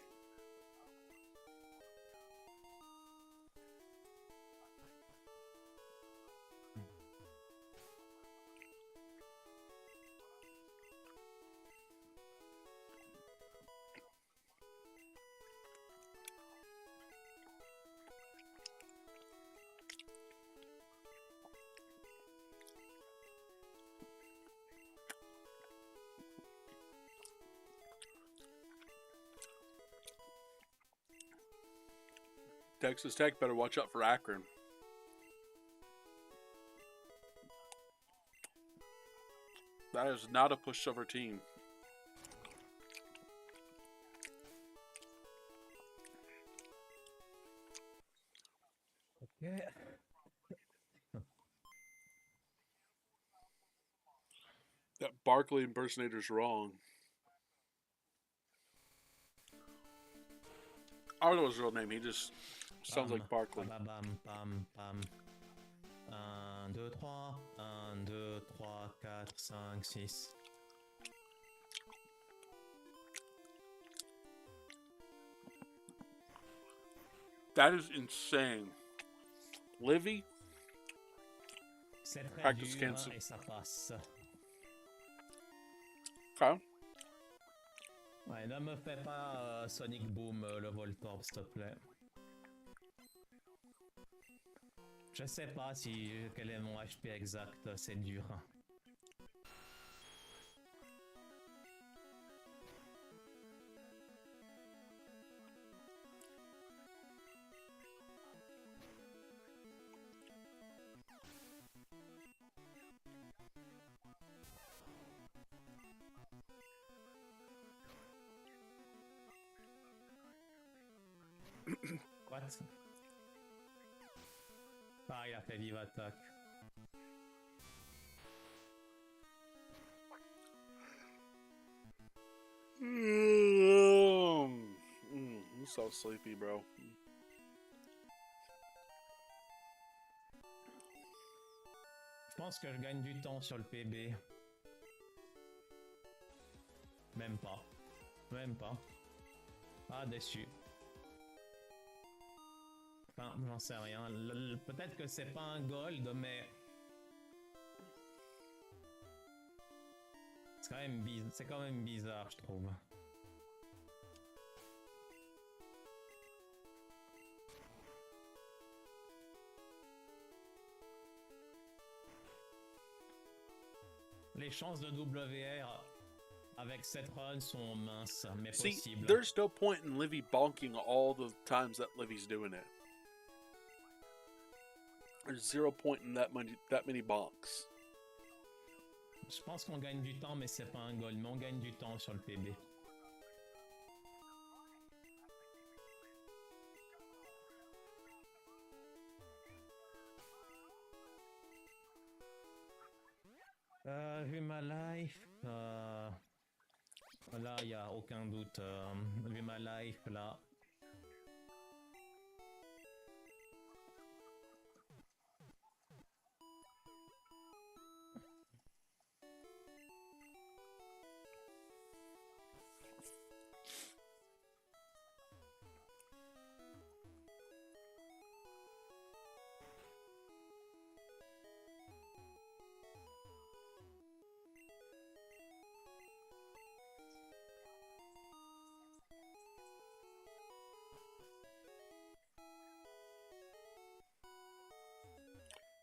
[SPEAKER 1] Texas Tech better watch out for Akron. That is not a pushover team.
[SPEAKER 2] Okay.
[SPEAKER 1] That Barkley impersonator's wrong. I don't know his real name. He just sounds like Barkley.
[SPEAKER 2] Bam, bam, bam, bam. 1, 2, 3. 1, 2, 3, 4, 5, 6.
[SPEAKER 1] That is insane. Livy?
[SPEAKER 2] C'est très
[SPEAKER 1] Practice
[SPEAKER 2] dur
[SPEAKER 1] cancel.
[SPEAKER 2] et ça passe.
[SPEAKER 1] Okay.
[SPEAKER 2] Ouais, ne me fais pas Sonic Boom le Voltorb, s'il te plaît. Je sais pas quel est mon HP exact, c'est dur. What? Ah, il a fait vive attaque.
[SPEAKER 1] I'm so sleepy, bro.
[SPEAKER 2] Je pense que je gagne du temps sur le PB. Même pas. Même pas. Ah, déçu. Enfin, j'en sais rien. Peut-être que c'est pas un gold, mais... C'est quand même bizarre, je trouve. Les chances de WR avec cette run sont minces, mais
[SPEAKER 1] See,
[SPEAKER 2] possibles.
[SPEAKER 1] there's no point in Livy bonking all the times that Livy's doing it. There's zero point in that many bonks.
[SPEAKER 2] Je pense qu'on gagne du temps, mais c'est pas un goal. Mais on gagne du temps sur le PB. Vu ma life, là, il n'y a aucun doute. Vu ma life, là.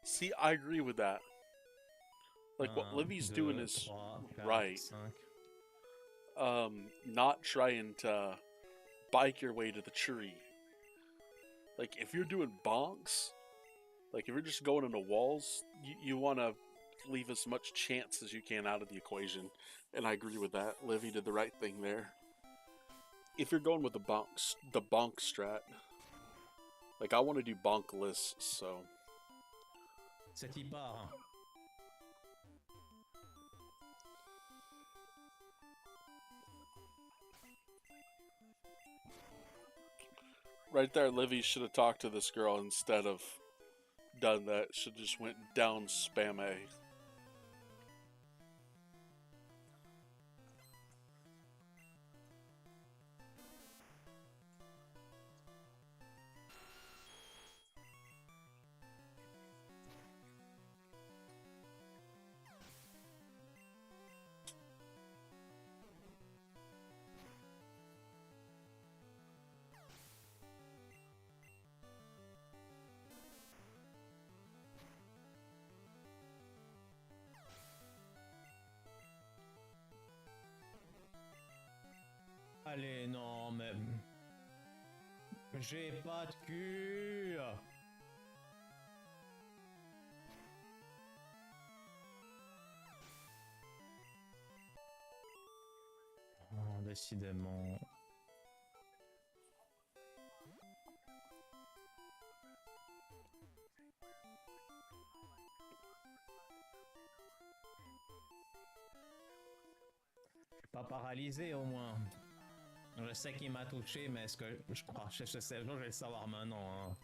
[SPEAKER 1] See, I agree with that. Like, what Livy's doing is
[SPEAKER 2] 3, 4,
[SPEAKER 1] right.
[SPEAKER 2] 5.
[SPEAKER 1] Not trying to bike your way to the tree. Like, if you're doing bonks, like, if you're just going into walls, you want to leave as much chance as you can out of the equation. And I agree with that. Livy did the right thing there. If you're going with the bonk strat, like, I want to do bonk lists, so...
[SPEAKER 2] C'est y part.
[SPEAKER 1] Right there, Livy should have talked to this girl instead of done that. Should have just went down spam A.
[SPEAKER 2] Allez, non, mais... J'ai pas de cul. Oh, décidément... Pas paralysé au moins. Je sais qu'il m'a touché, mais est-ce que je crois, je sais, je vais le savoir maintenant. Hein.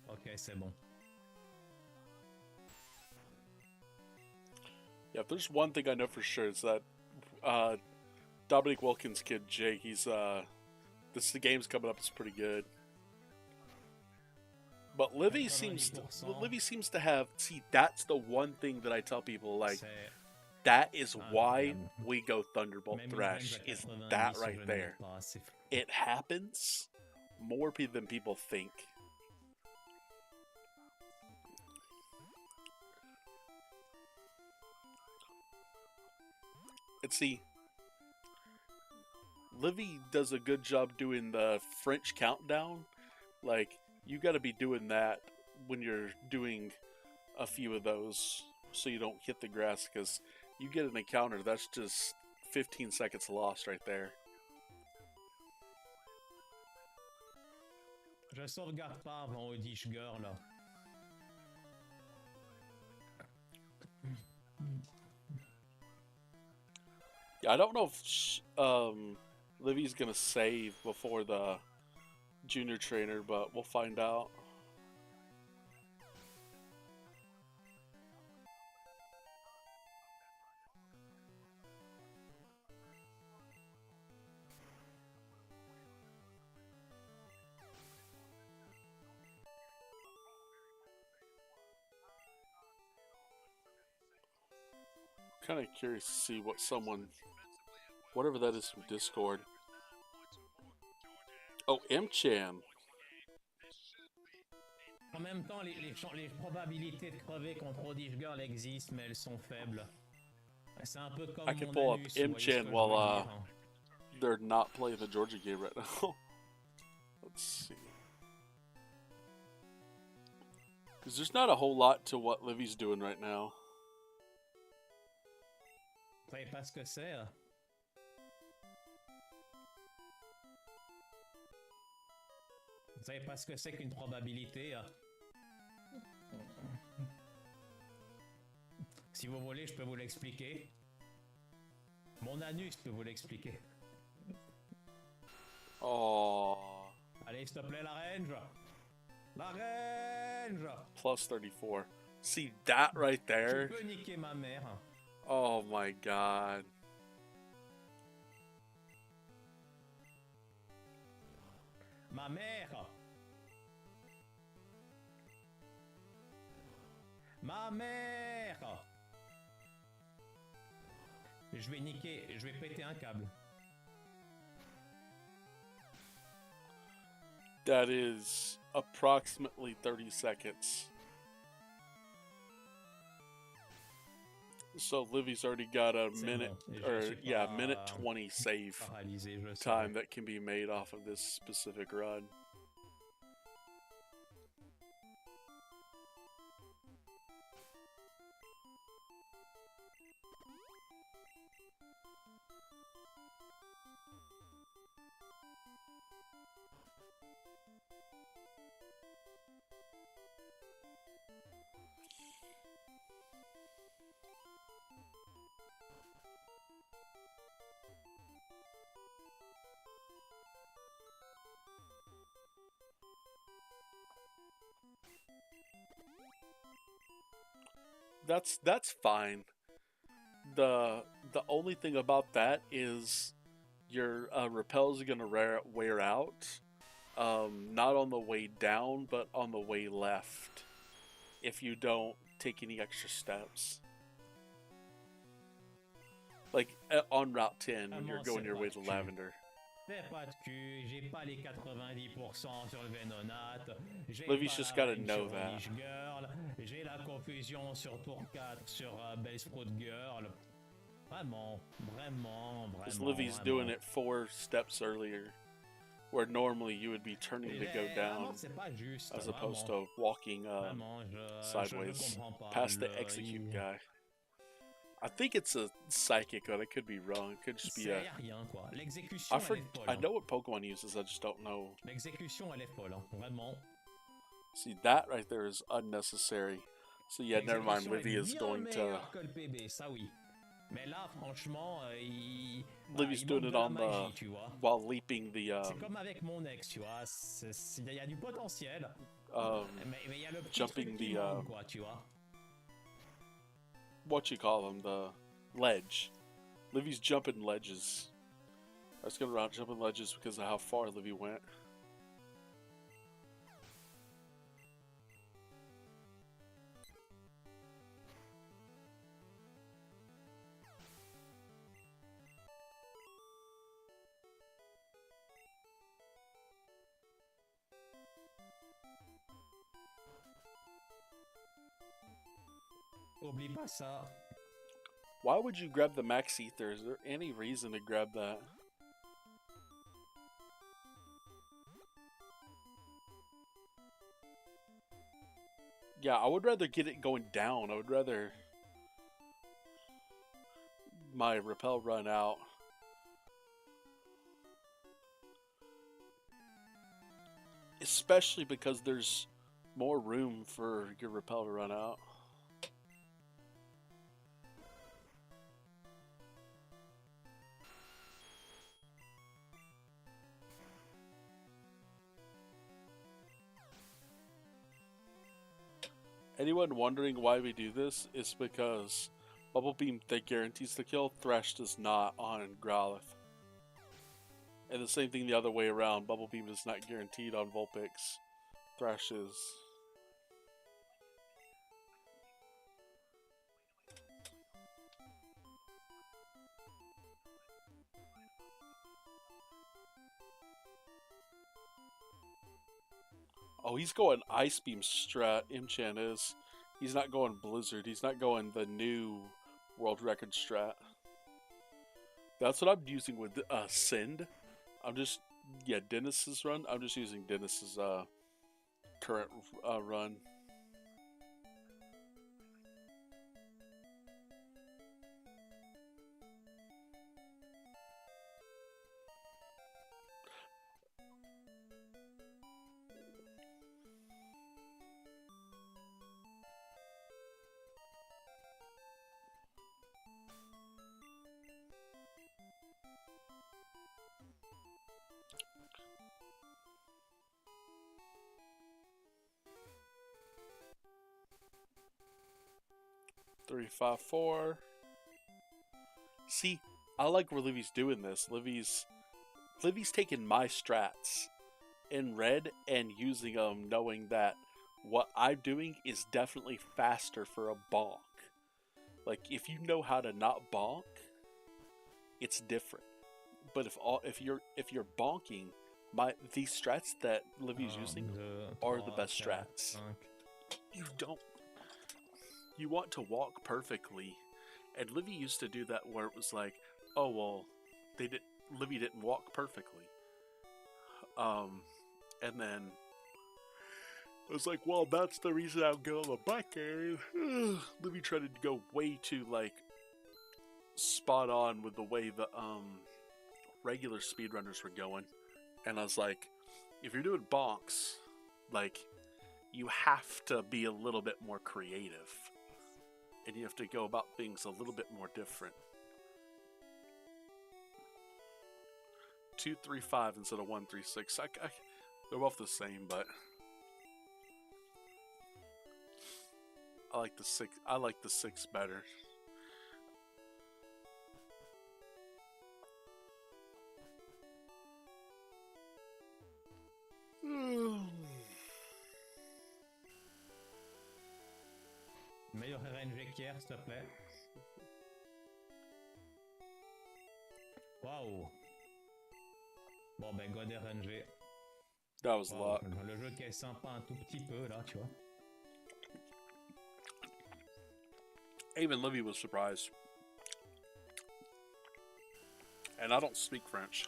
[SPEAKER 2] Ok, c'est bon.
[SPEAKER 1] Yeah, if there's one thing I know for sure, it's that Dominic Wilkins' kid Jake, he's the game's coming up, it's pretty good. But Livy seems to have, see, that's the one thing that I tell people, like, that is why we go Thunderbolt Thrash, is that right there. It happens more than people think. And see, Livy does a good job doing the French countdown. Like, you gotta be doing that when you're doing a few of those so you don't hit the grass, because you get an encounter, that's just 15 seconds lost right there.
[SPEAKER 2] Je sauvegarde pas avant Odish Girl là.
[SPEAKER 1] Yeah, I don't know if Livy's gonna save before the junior trainer, but we'll find out. Kind of curious to see what whatever that is from Discord. Oh, M-Chan.
[SPEAKER 2] En même temps, les probabilités de crever contre Odish Girl existent, mais elles sont faibles. C'est un peu comme
[SPEAKER 1] I can
[SPEAKER 2] mon
[SPEAKER 1] pull up
[SPEAKER 2] anus, vous voyez ce que
[SPEAKER 1] M-Chan
[SPEAKER 2] je
[SPEAKER 1] while
[SPEAKER 2] veux dire.
[SPEAKER 1] they're not playing the Georgia game right now. Let's see. Because there's not a whole lot to what Livy's doing right now.
[SPEAKER 2] Vous savez pas ce que c'est? Vous savez pas ce que c'est qu'une probabilité? Si vous voulez, je peux vous l'expliquer. Mon anus peut vous l'expliquer.
[SPEAKER 1] Oh.
[SPEAKER 2] Allez, s'il te plaît, la range. La range.
[SPEAKER 1] Plus 34. See that right there?
[SPEAKER 2] Tu peux niquer ma mère.
[SPEAKER 1] Oh my god.
[SPEAKER 2] Ma mère. Ma mère. Je vais niquer, je vais péter un câble.
[SPEAKER 1] That is approximately 30 seconds. So Livy's already got a minute, minute 20 save time that can be made off of this specific run. That's fine. The only thing about that is your repels are gonna wear out. Not on the way down, but on the way left. If you don't take any extra steps. Like on Route 10 when you're going your way to Lavender.
[SPEAKER 2] C'est pas de cul, j'ai pas les 90% sur le Venonat, j'ai
[SPEAKER 1] Livy's
[SPEAKER 2] pas
[SPEAKER 1] just
[SPEAKER 2] la
[SPEAKER 1] gotta
[SPEAKER 2] range
[SPEAKER 1] know
[SPEAKER 2] sur
[SPEAKER 1] that.
[SPEAKER 2] Odish Girl, j'ai la confusion sur tour 4 sur Bellsprout Girl. Vraiment.
[SPEAKER 1] Because Livy's doing it 4 steps earlier. Where normally you would be turning to go down
[SPEAKER 2] juste,
[SPEAKER 1] as opposed to walking sideways past the execute guy. I think it's a psychic, but I could be wrong. It could just be a... I know what Pokemon uses, I just don't know.
[SPEAKER 2] L'exécution, elle est folle, hein. Vraiment.
[SPEAKER 1] See, that right there is unnecessary. So yeah, never mind, Livy is going to...
[SPEAKER 2] Mais là, franchement,
[SPEAKER 1] Livy's doing it on the... while leaping the...
[SPEAKER 2] C'est comme avec mon ex, tu vois. Il y a du potentiel. Mais il y a le petit
[SPEAKER 1] jumping the...
[SPEAKER 2] manque, quoi, tu vois.
[SPEAKER 1] What you call them, the ledge. Livy's jumping ledges. I was going around jumping ledges because of how far Livy went.
[SPEAKER 2] Oublie pas ça.
[SPEAKER 1] Why would you grab the Max Ether? Is there any reason to grab that? Yeah, I would rather get it going down. I would rather my repel run out. Especially because there's more room for your repel to run out. Anyone wondering why we do this? It's because Bubble Beam that guarantees the kill, Thresh does not on Growlithe. And the same thing the other way around, Bubble Beam is not guaranteed on Vulpix, Thresh is. Oh, he's going Ice Beam strat. Imchan is. He's not going Blizzard. He's not going the new world record strat. That's what I'm using with Send. I'm just, yeah, Dennis's run. I'm just using Dennis's current run. Three, five, four. See, I like where Livy's doing this. Livy's taking my strats in red and using them, knowing that what I'm doing is definitely faster for a bonk. Like, if you know how to not bonk, it's different. But if you're bonking, these strats that Livy's using are the best strats. You don't. You want to walk perfectly, and Livy used to do that where it was like, oh well, Livy didn't walk perfectly. And then it was like, well, that's the reason I'll go on the back area. Livy tried to go way too like spot on with the way the regular speedrunners were going, and I was like, if you're doing bonks, like, you have to be a little bit more creative. And you have to go about things a little bit more different. 2, 3, 5 instead of 1, 3, 6. They're both the same, but I like the 6. I like the 6 better.
[SPEAKER 2] Meilleur RNG qu'hier, s'il te plaît. Wow. Bon, ben, God RNG.
[SPEAKER 1] That was a lot.
[SPEAKER 2] Le jeu qui sent pas un tout petit peu, là, tu vois.
[SPEAKER 1] Even Livy was surprised. And I don't speak French.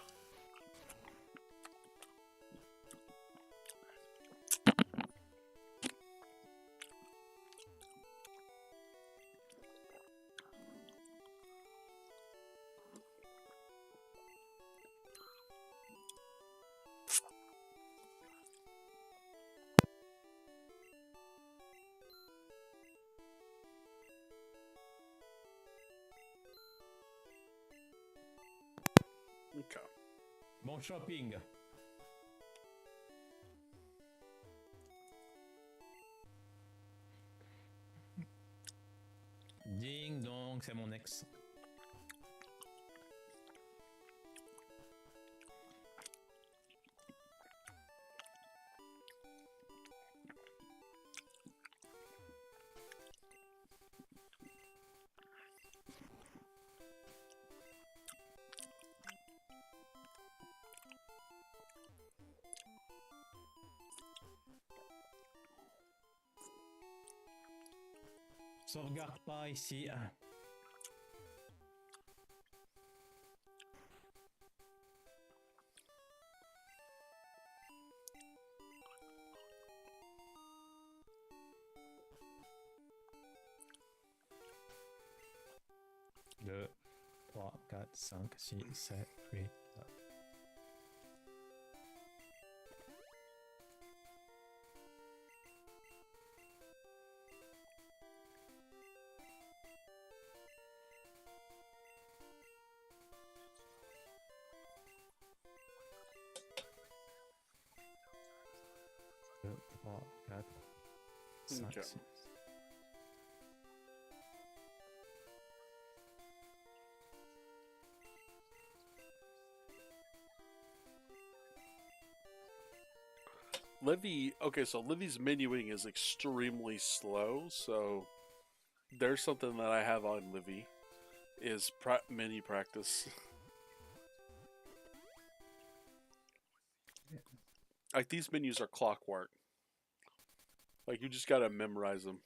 [SPEAKER 1] Okay.
[SPEAKER 2] Bon shopping. Ding dong, c'est mon ex. Sauvegarde pas ici. Deux, 3, 4, 5, 6, 7, 8, 9. Deux, 3, 4, 5,
[SPEAKER 1] Okay.
[SPEAKER 2] 6.
[SPEAKER 1] Livy, okay, so Livy's menuing is extremely slow, so there's something that I have on Livy, is menu practice. Like, these menus are clockwork. Like you just gotta memorize them.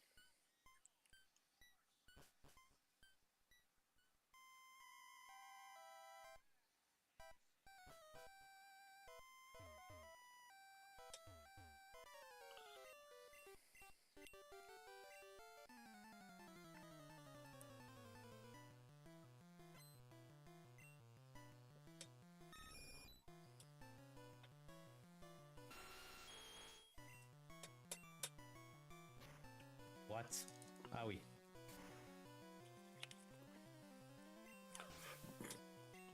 [SPEAKER 2] What? Ah oui.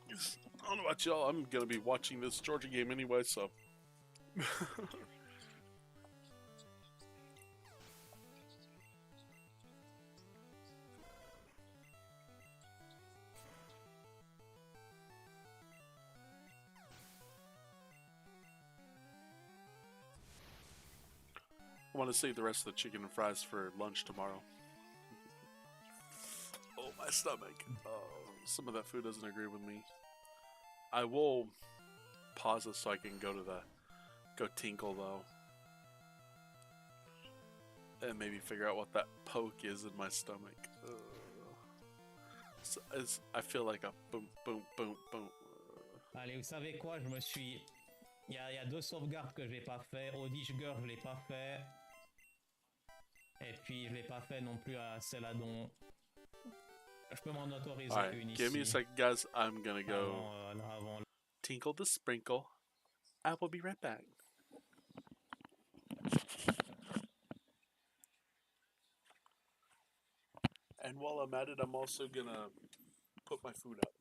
[SPEAKER 1] I don't know about y'all. I'm gonna be watching this Georgia game anyway, so. I want to save the rest of the chicken and fries for lunch tomorrow. Oh, my stomach. Oh, some of that food doesn't agree with me. I will pause this so I can go tinkle though, and maybe figure out what that poke is in my stomach. I feel like a boom, boom, boom, boom.
[SPEAKER 2] Allez, vous savez quoi? Je me suis. Il y a deux sauvegardes que j'ai pas fait. Au Dishgur, je l'ai pas fait. Et puis, je l'ai pas fait non plus à Celadon. Je peux m'en autoriser
[SPEAKER 1] Alright,
[SPEAKER 2] une
[SPEAKER 1] give me a
[SPEAKER 2] ici.
[SPEAKER 1] second, guys. I'm gonna go
[SPEAKER 2] Avant.
[SPEAKER 1] tinkle the sprinkle. I will be right back. And while I'm at it, I'm also gonna put my food up.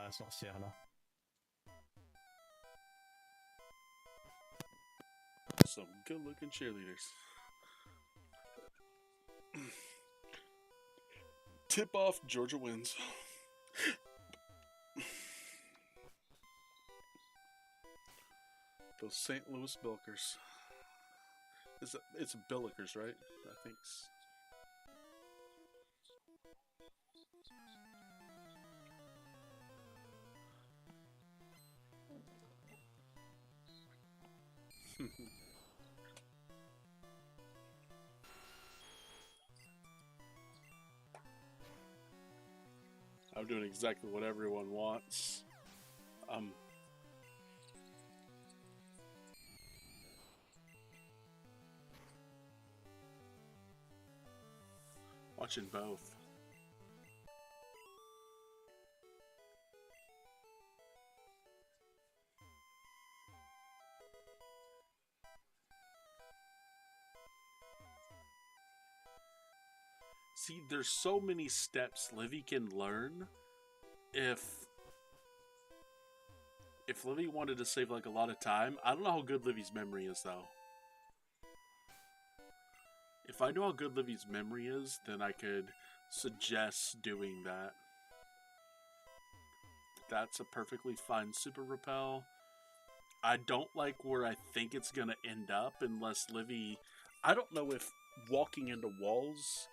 [SPEAKER 2] la sorcière là.
[SPEAKER 1] Some good looking cheerleaders. Tip off, Georgia wins. Those St. Louis Billikers. It's Billikers, right? I think. I'm doing exactly what everyone wants. Watching both. See, there's so many steps Livy can learn. If Livy wanted to save like a lot of time, I don't know how good Livy's memory is though. If I know how good Livy's memory is, then I could suggest doing that. That's a perfectly fine super repel. I don't like where I think it's gonna end up unless Livy. I don't know if walking into walls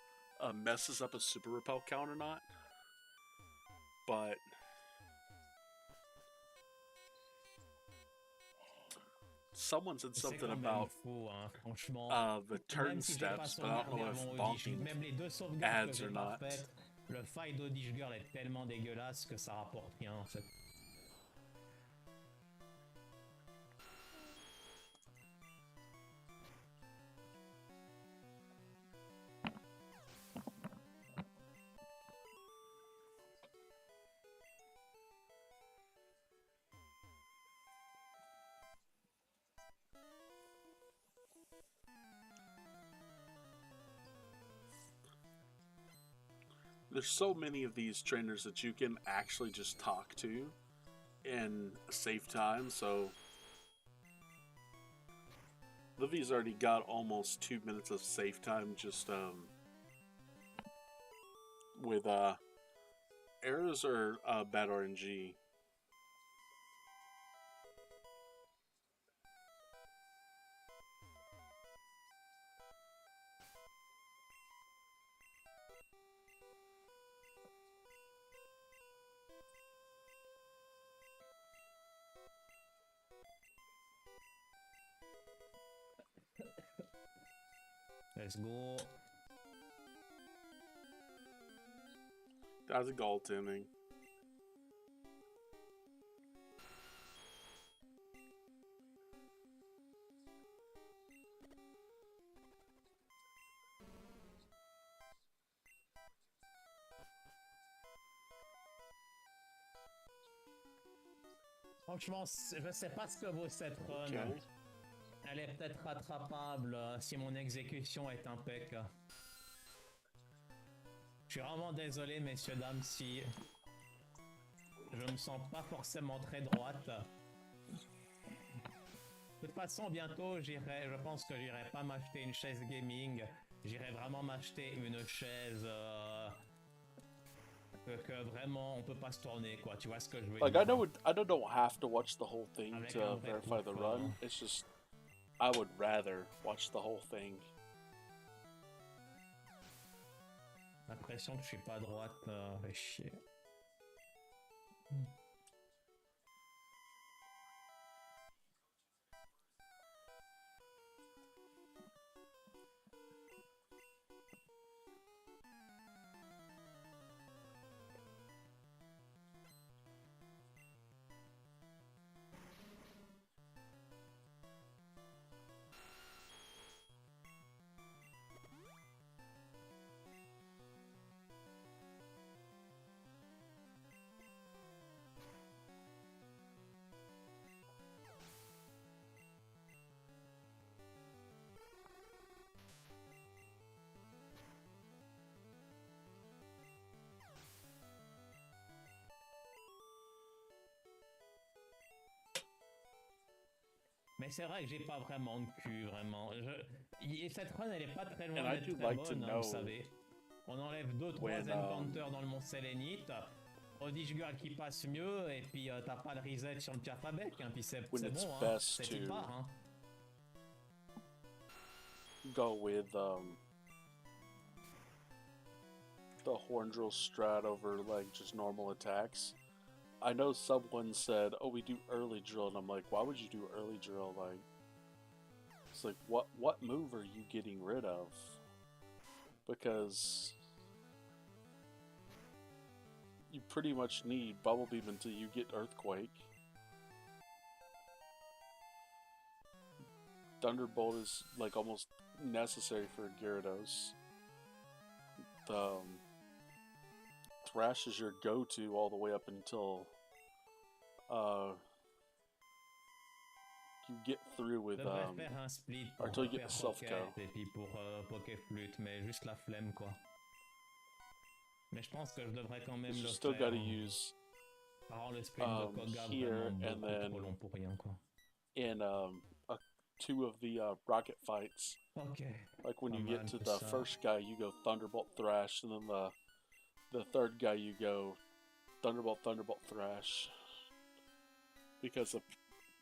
[SPEAKER 1] messes up a super repel count or not, but someone said something about
[SPEAKER 2] fou, hein, franchement.
[SPEAKER 1] the turn steps, but I don't know if bonking
[SPEAKER 2] même les deux sauvegardes
[SPEAKER 1] adds
[SPEAKER 2] que
[SPEAKER 1] or
[SPEAKER 2] j'ai
[SPEAKER 1] not.
[SPEAKER 2] pas faites, le fight d'Odish Girl est tellement dégueulasse que ça rapporte rien en fait.
[SPEAKER 1] There's so many of these trainers that you can actually just talk to in save time, so Livy's already got almost 2 minutes of save time just with errors or bad RNG.
[SPEAKER 2] Let's go.
[SPEAKER 1] That's a goaltending.
[SPEAKER 2] Franchement, je sais pas ce que vaut cette run.
[SPEAKER 1] Okay.
[SPEAKER 2] Elle est peut-être rattrapable si mon exécution est impec. Je suis vraiment désolé, messieurs, dames, si je me sens pas forcément très droite. De toute façon, bientôt, je pense que j'irai pas m'acheter une chaise gaming. J'irai vraiment m'acheter une chaise que vraiment on peut pas se tourner, quoi. Tu vois ce que je veux
[SPEAKER 1] Like
[SPEAKER 2] dire?
[SPEAKER 1] I don't have to watch the whole thing
[SPEAKER 2] Avec
[SPEAKER 1] to
[SPEAKER 2] un vrai
[SPEAKER 1] verify the
[SPEAKER 2] coup
[SPEAKER 1] run.
[SPEAKER 2] fort.
[SPEAKER 1] It's just I would rather watch the whole thing.
[SPEAKER 2] L'impression que je suis pas droite, fait chier. Mais c'est vrai que j'ai pas vraiment de cul, vraiment. Et cette run, elle est pas très loin
[SPEAKER 1] And I
[SPEAKER 2] d'être
[SPEAKER 1] do
[SPEAKER 2] très
[SPEAKER 1] like to
[SPEAKER 2] bonne, hein,
[SPEAKER 1] know
[SPEAKER 2] vous savez. On enlève 2-3
[SPEAKER 1] when
[SPEAKER 2] encounters dans le mont Sélénite. Prodige Girl qui passe mieux, et puis t'as pas le reset sur le Tiafabec, hein, puis c'est
[SPEAKER 1] it's
[SPEAKER 2] bon, hein.
[SPEAKER 1] best
[SPEAKER 2] C'est
[SPEAKER 1] to
[SPEAKER 2] y part, hein.
[SPEAKER 1] go with the horn drill strat over like just normal attacks. I know someone said, "Oh, we do early drill," and I'm like, "Why would you do early drill? Like, it's like what move are you getting rid of?" Because you pretty much need Bubble Beam until you get Earthquake. Thunderbolt is like almost necessary for Gyarados. Thrash is your go-to all the way up until you get through with
[SPEAKER 2] Devrais faire un split pour
[SPEAKER 1] until you get
[SPEAKER 2] faire
[SPEAKER 1] the self-go.
[SPEAKER 2] Pocket et puis pour Pokéflute, mais juste la flemme, quoi. Mais je pense que je devrais quand même
[SPEAKER 1] You
[SPEAKER 2] le
[SPEAKER 1] still
[SPEAKER 2] faire.
[SPEAKER 1] gotta use
[SPEAKER 2] Alors le sprint de Koga
[SPEAKER 1] here
[SPEAKER 2] vraiment
[SPEAKER 1] and
[SPEAKER 2] beaucoup
[SPEAKER 1] then
[SPEAKER 2] trop long pour rien, quoi.
[SPEAKER 1] in two of the rocket fights.
[SPEAKER 2] Ok.
[SPEAKER 1] Like when
[SPEAKER 2] Pas
[SPEAKER 1] you
[SPEAKER 2] mal
[SPEAKER 1] get to
[SPEAKER 2] que
[SPEAKER 1] the
[SPEAKER 2] ça.
[SPEAKER 1] first guy, you go Thunderbolt Thrash, and then the third guy you go Thunderbolt Thrash. Because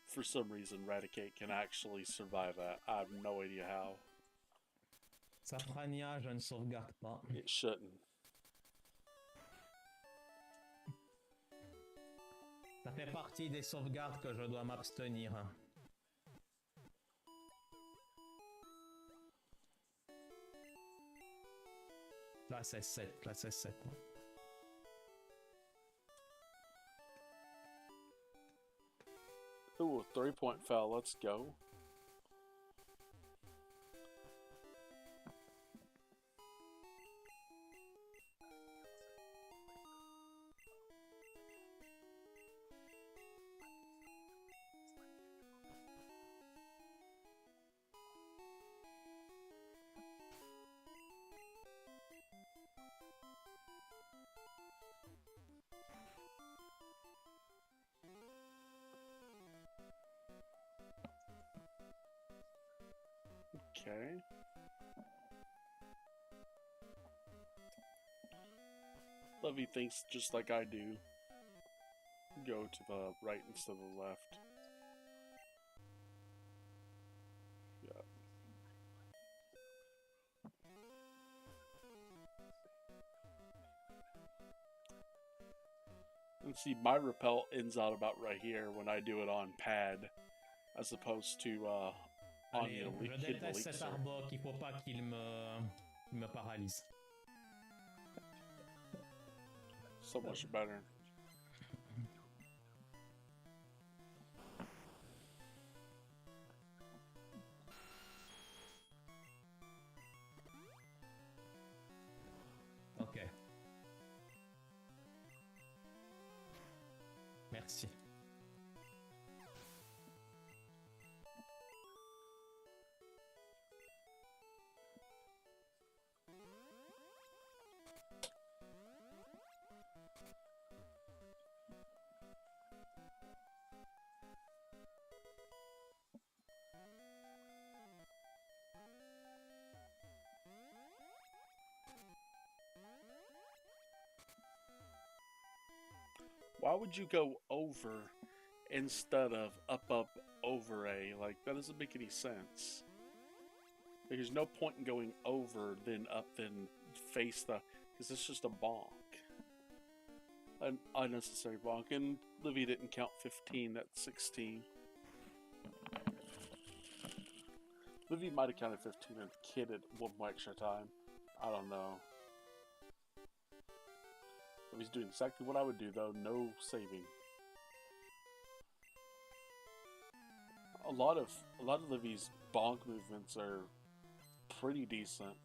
[SPEAKER 1] for some reason Raticate can actually survive that. I have no idea how.
[SPEAKER 2] Safrania, je ne sauvegarde pas.
[SPEAKER 1] It shouldn't.
[SPEAKER 2] Ça fait partie des sauvegardes que je dois m'abstenir. Classe S7, classe S7.
[SPEAKER 1] Ooh, 3-point foul. Let's go. Okay. Levy thinks just like I do. Go to the right instead of the left. Yeah. And see, my repel ends out about right here when I do it on pad, as opposed to on
[SPEAKER 2] Allez,
[SPEAKER 1] the
[SPEAKER 2] je
[SPEAKER 1] hidden
[SPEAKER 2] déteste cet
[SPEAKER 1] elixir.
[SPEAKER 2] Arbok, il faut pas qu'il me paralyse.
[SPEAKER 1] So much better.
[SPEAKER 2] Ok. Merci.
[SPEAKER 1] Why would you go over instead of up, over A? Like, that doesn't make any sense. There's no point in going over, then up, then face the... Because it's just a bonk. An unnecessary bonk. And Livy didn't count 15, that's 16. Livy might have counted 15 and kidded one more extra time. I don't know. He's doing exactly what I would do, though. No saving. A lot of Livy's bonk movements are pretty decent.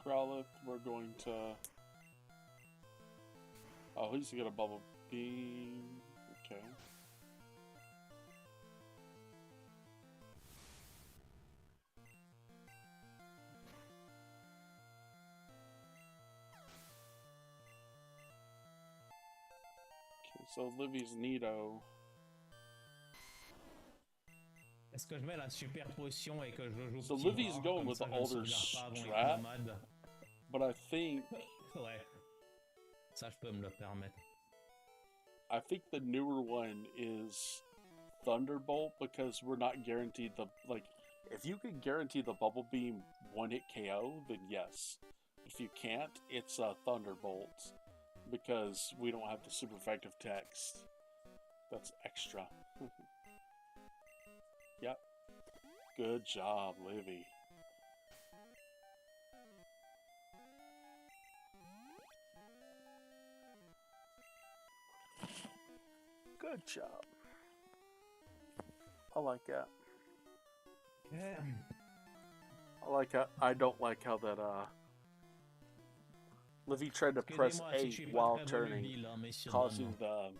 [SPEAKER 1] Growlithe, we're going to... Oh, he's gonna Bubble Beam. Okay. Okay, so Livy's Nido.
[SPEAKER 2] Est-ce que je mets la super potion et que je joue
[SPEAKER 1] So
[SPEAKER 2] petit
[SPEAKER 1] Livy's
[SPEAKER 2] bras,
[SPEAKER 1] going
[SPEAKER 2] comme
[SPEAKER 1] with
[SPEAKER 2] ça
[SPEAKER 1] the
[SPEAKER 2] je ne
[SPEAKER 1] older
[SPEAKER 2] sauvegarde pas avant les
[SPEAKER 1] strat,
[SPEAKER 2] nomades?
[SPEAKER 1] but I think
[SPEAKER 2] Ça je peux me le permettre.
[SPEAKER 1] I think the newer one is Thunderbolt because we're not guaranteed the like. If you can guarantee the Bubble Beam one hit KO, then yes. If you can't, it's Thunderbolt because we don't have the super effective text. That's extra. Yep. Good job, Livy. Good job. I like that.
[SPEAKER 2] Yeah.
[SPEAKER 1] I like how I don't like how that Livy tried to press A while turning, causing the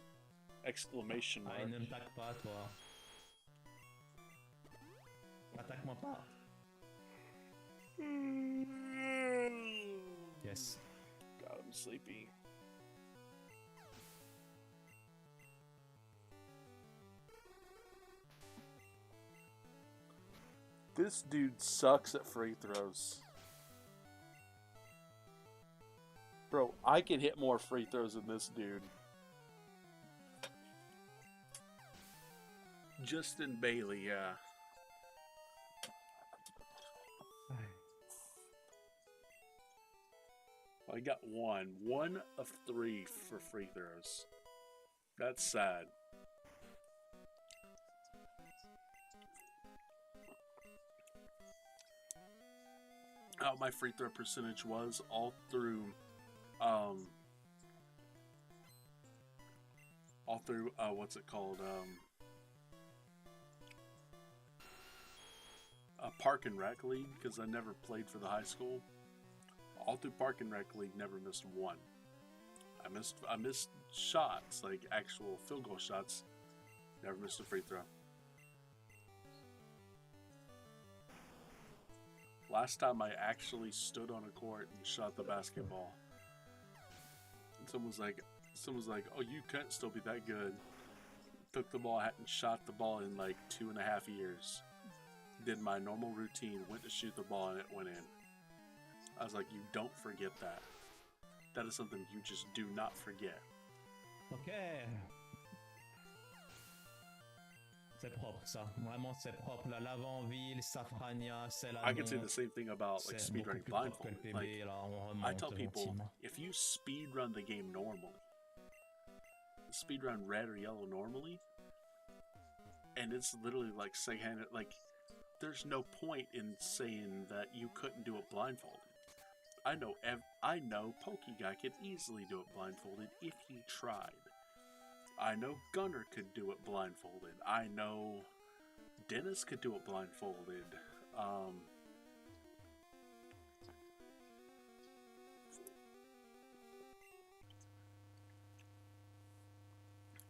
[SPEAKER 1] exclamation mark.
[SPEAKER 2] Ah, ne me taque pas, toi. Attaque-moi pas. Yes.
[SPEAKER 1] Got him sleepy. This dude sucks at free throws. Bro, I can hit more free throws than this dude. Justin Bailey, yeah. I got one of 3 for free throws. That's sad. How my free throw percentage was all through what's it called, a Park and Rec League, because I never played for the high school. All through Park and Rec League, never missed one. I missed shots, like actual field goal shots. Never missed a free throw. Last time I actually stood on a court and shot the basketball. And someone was like, "Oh, you can't still be that good." Took the ball, hadn't shot the ball in like 2.5 years. Did my normal routine, went to shoot the ball, and it went in. I was like, you don't forget that. That is something you just do not forget.
[SPEAKER 2] Ok. C'est propre ça. Vraiment c'est propre. La Lavanville, Safrania, Celadon.
[SPEAKER 1] I can say the same thing about like speedrunning blindfolded. Like, I tell people,
[SPEAKER 2] gentiment.
[SPEAKER 1] if you speedrun the game normally, speedrun red or yellow normally, and it's literally like second-handed, like there's no point in saying that you couldn't do it blindfolded. I know Pokeguy could easily do it blindfolded if he tried. I know Gunner could do it blindfolded. I know Dennis could do it blindfolded.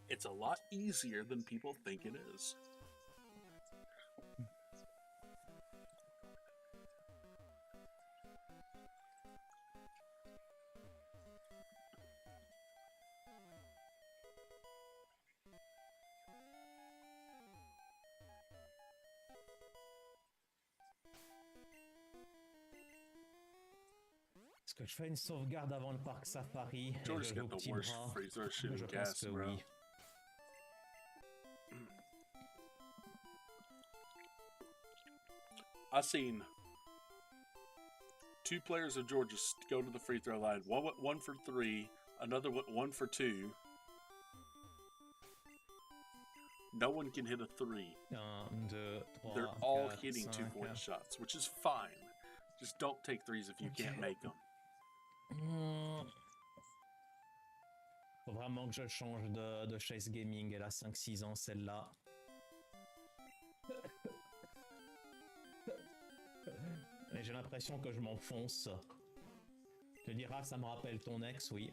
[SPEAKER 1] It's a lot easier than people think it is.
[SPEAKER 2] Est-ce que je fais une sauvegarde avant le parc safari?
[SPEAKER 1] George's got the worst free throw shooting gas, bro.
[SPEAKER 2] Oui.
[SPEAKER 1] I've seen 2 players of Georgia go to the free throw line. One for 3, another one for 2. No one can hit a 3.
[SPEAKER 2] 1, 2, 3,
[SPEAKER 1] They're all
[SPEAKER 2] 4,
[SPEAKER 1] hitting
[SPEAKER 2] 5,
[SPEAKER 1] 2-point
[SPEAKER 2] 4.
[SPEAKER 1] shots, which is fine. Just don't take threes if you can't make them.
[SPEAKER 2] Faut vraiment que je change de chaise gaming. Elle a 5-6 ans celle-là. Et j'ai l'impression que je m'enfonce. te dira, ça me rappelle ton ex, oui.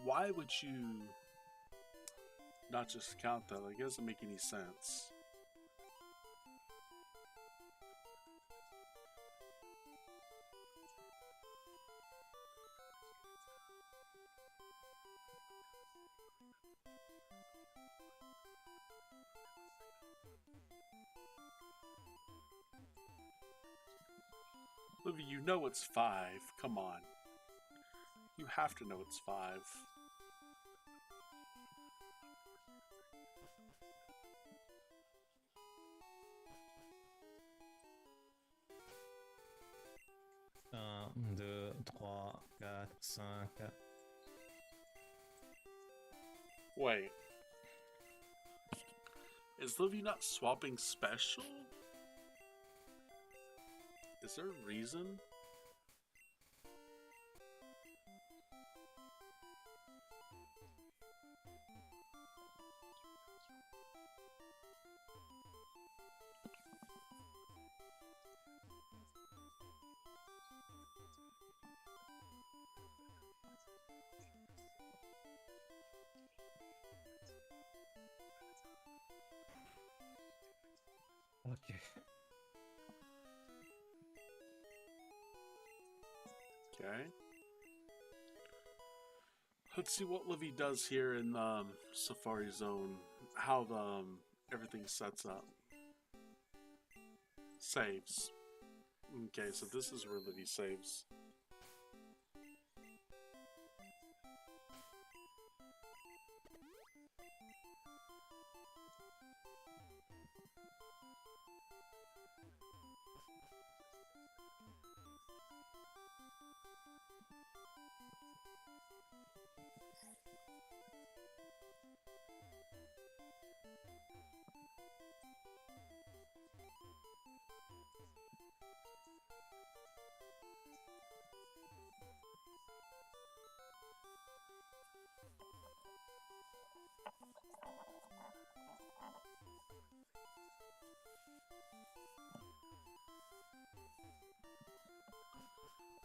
[SPEAKER 1] Why would you not just count that? Like, it doesn't make any sense. Livy, you know it's 5. Come on. You have to know it's 5.
[SPEAKER 2] Un, deux, trois, quatre, cinq.
[SPEAKER 1] Wait. Is Livy not swapping special? Is there a reason?
[SPEAKER 2] Ok.
[SPEAKER 1] Okay. Let's see what Livy does here in Safari Zone. How everything sets up. Saves. Okay, so this is where Livy saves.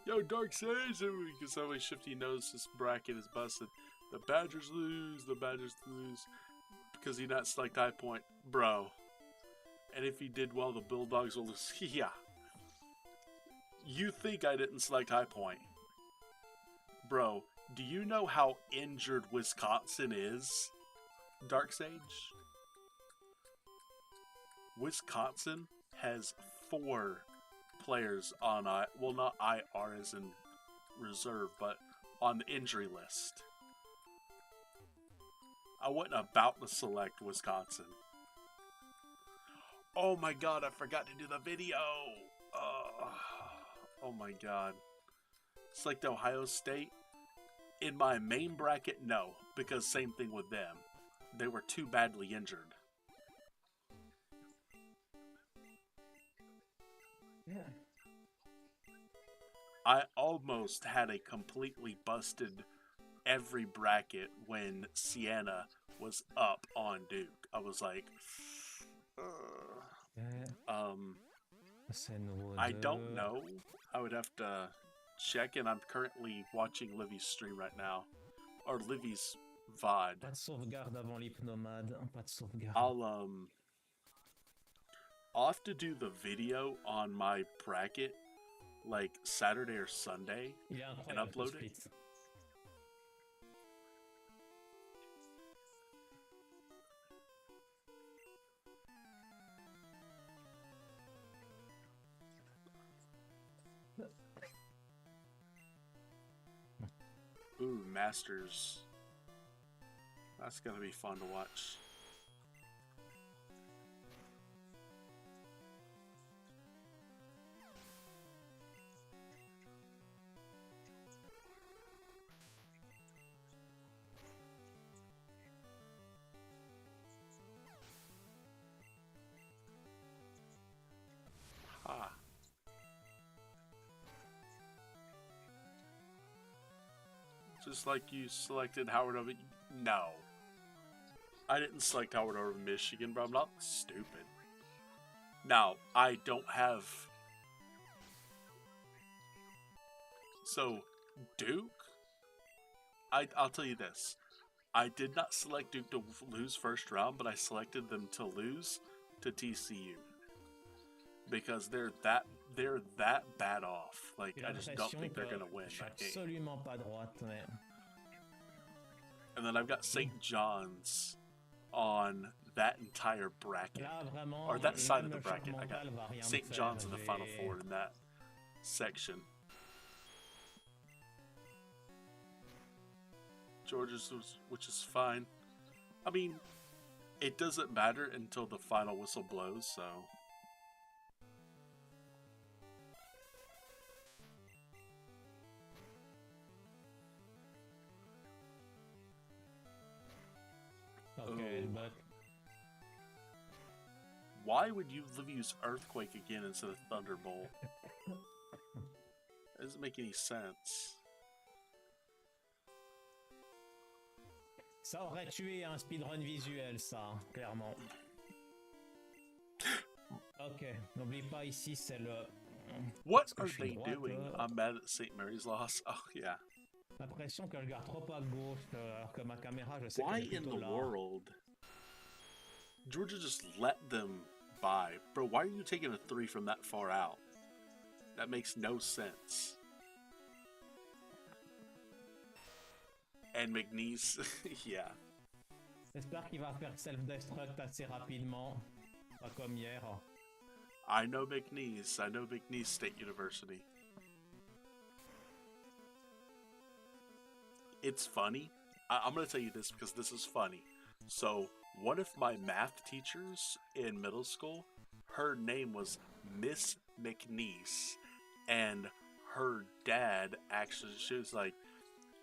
[SPEAKER 1] Yo, Dark Sage! Because that way Shifty knows his bracket is busted. The Badgers lose, because he not select high point. Bro. And if he did well, the Bulldogs will lose. Yeah. You think I didn't select high point. Bro, do you know how injured Wisconsin is? Dark Sage? Wisconsin has 4 players on well, not IR as in reserve, but on the injury list. I wasn't about to select Wisconsin. Oh my god, I forgot to do the video. Oh my god. Select Ohio State. In my main bracket, no, because same thing with them. They were too badly injured.
[SPEAKER 2] Yeah.
[SPEAKER 1] I almost had a completely busted every bracket when Sienna was up on Duke. I was like, I don't know. I would have to check, and I'm currently watching Livy's stream right now, or Livy's VOD.
[SPEAKER 2] Pas de sauvegarde avant l'hypnomade, pas de sauvegarde.
[SPEAKER 1] I'll have to do the video on my bracket like Saturday or Sunday and upload it. Ooh, Masters. That's gonna be fun to watch. Just like you selected Howard over... No. I didn't select Howard over Michigan, but I'm not stupid. Now, I don't have... So, Duke? I'll tell you this. I did not select Duke to lose first round, but I selected them to lose to TCU. Because they're that bad off. Like, I just don't think they're going to win that game.
[SPEAKER 2] Absolument pas droite, mais...
[SPEAKER 1] And then I've got St. John's on that entire bracket.
[SPEAKER 2] Là, vraiment,
[SPEAKER 1] Or that side of the
[SPEAKER 2] le
[SPEAKER 1] bracket. I got St. John's in the Final Four in that section. Georgia's, which is fine. I mean, it doesn't matter until the final whistle blows, so...
[SPEAKER 2] Okay, but...
[SPEAKER 1] Why would you use Earthquake again instead of Thunderbolt? That doesn't make any sense.
[SPEAKER 2] Ça aurait tué un speedrun visuel, ça, clairement. Ok, n'oublie pas ici, c'est le...
[SPEAKER 1] What are they doing? I'm mad at St. Mary's loss. Oh, yeah.
[SPEAKER 2] L'impression que je regarde trop à gauche, alors que ma caméra, je sais
[SPEAKER 1] Why
[SPEAKER 2] qu'elle est
[SPEAKER 1] in
[SPEAKER 2] plutôt
[SPEAKER 1] the
[SPEAKER 2] là.
[SPEAKER 1] world? Georgia just let them by. Bro, why are you taking a 3 from that far out? That makes no sense. And McNeese, yeah.
[SPEAKER 2] J'espère qu'il va faire self-destruct assez rapidement, pas comme hier.
[SPEAKER 1] I know McNeese. I know McNeese State University. It's funny. I'm going to tell you this because this is funny. So, one of my math teachers in middle school, her name was Miss McNeese. And her dad actually, she was like,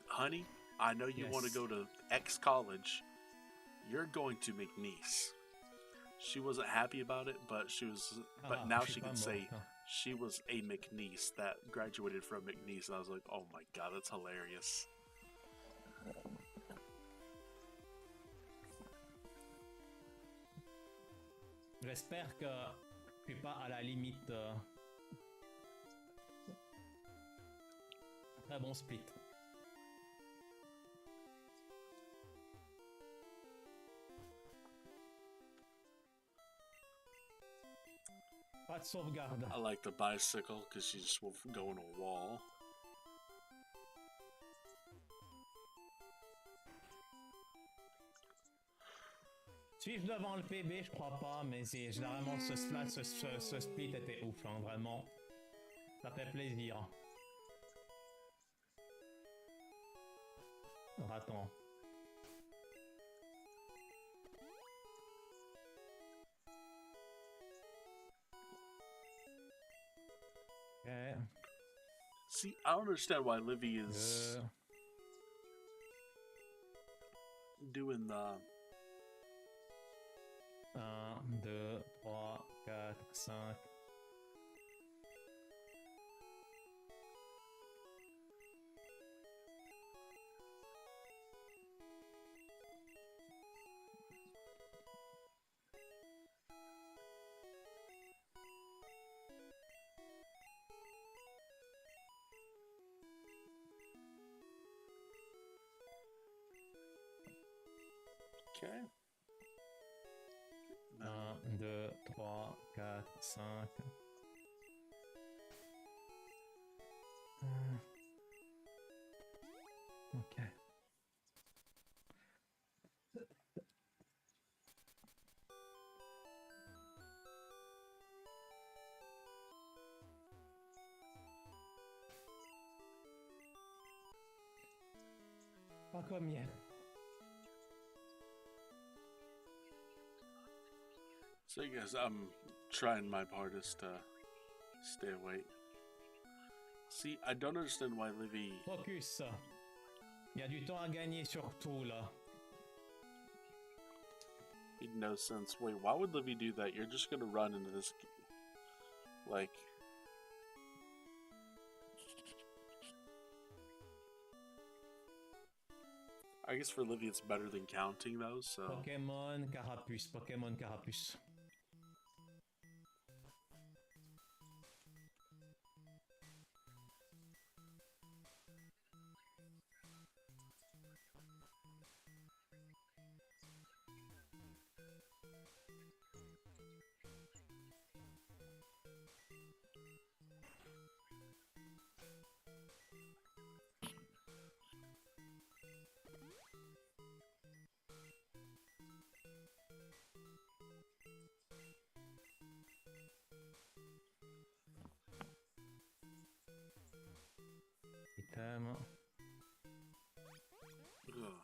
[SPEAKER 1] honey, I know you want to go to X college. You're going to McNeese. She wasn't happy about it, but she was. But now she can say she was a McNeese that graduated from McNeese, and I was like, oh my god, that's hilarious.
[SPEAKER 2] J'espère que je suis pas à la limite. Très bon split. Pas de sauvegarde.
[SPEAKER 1] I like the bicycle because you just will go in a wall.
[SPEAKER 2] Suis-je devant le PB? Je crois pas, mais généralement ce split était ouf, hein, vraiment. Ça fait plaisir. Alors, attends. Okay.
[SPEAKER 1] See, I don't understand why Livy is doing the...
[SPEAKER 2] 1, 2, 3, 4, 5.
[SPEAKER 1] Okay.
[SPEAKER 2] 1, 2, 3, 4, 5. Ok. Pas comme hier.
[SPEAKER 1] So, guys, I'm trying my hardest to stay awake. See, I don't understand why Livy...
[SPEAKER 2] Focus. Il y a du temps à gagner surtout là.
[SPEAKER 1] Made no sense. Wait, why would Livy do that? You're just gonna run into this... Like... I guess for Livy it's better than counting those, so...
[SPEAKER 2] Pokémon Carapuce, Pokémon Carapuce. Item.
[SPEAKER 1] Ugh.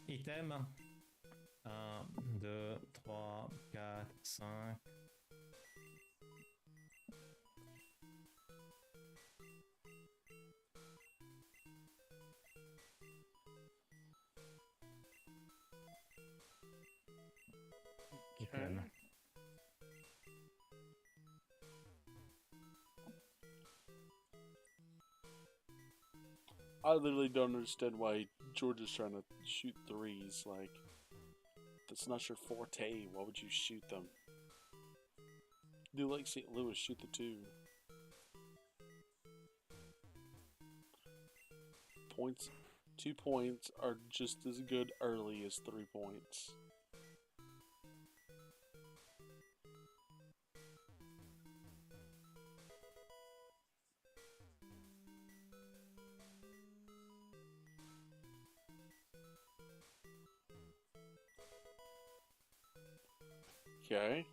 [SPEAKER 2] Item. 1, 2, 3, 4, 5. Item.
[SPEAKER 1] I literally don't understand why George is trying to shoot threes. Like, that's not your forte. Why would you shoot them? Do like St. Louis, shoot the 2. Points. 2 points are just as good early as 3 points. Okay.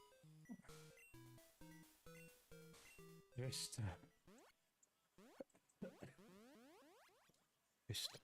[SPEAKER 2] Juste. Juste.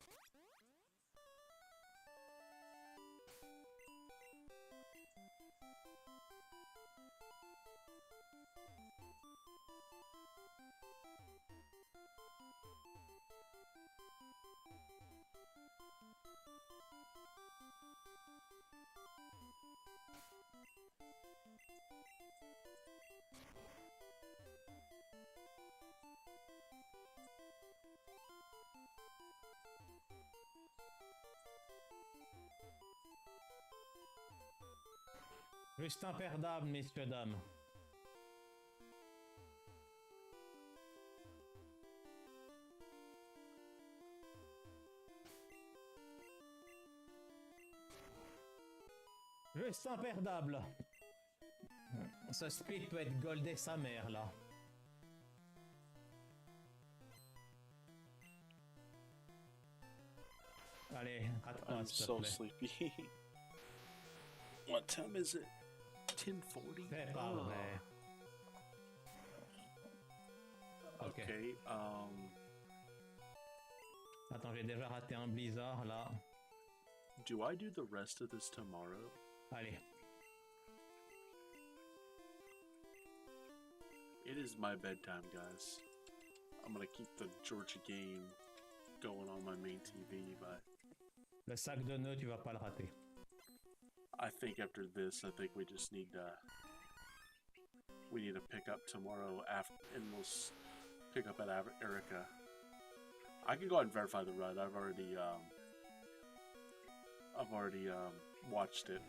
[SPEAKER 2] Juste imperdable, messieurs, dames. Juste imperdable. Ce split peut être goldé sa mère, là. Allez, rate-moi,
[SPEAKER 1] I'm
[SPEAKER 2] s'il te
[SPEAKER 1] so
[SPEAKER 2] plaît.
[SPEAKER 1] sleepy. What time is it? 10:40?
[SPEAKER 2] C'est pas vrai. Ok.
[SPEAKER 1] Okay,
[SPEAKER 2] Attends, j'ai déjà raté un blizzard, là.
[SPEAKER 1] do I do the rest of this tomorrow?
[SPEAKER 2] Allez.
[SPEAKER 1] It is my bedtime, guys. I'm gonna keep the Georgia game going on my main TV, but
[SPEAKER 2] Le sac de nœuds, tu vas pas le rater.
[SPEAKER 1] I think after this, I think we just need to pick up tomorrow after, and we'll pick up at Erica. I can go ahead and verify the run. I've already watched it.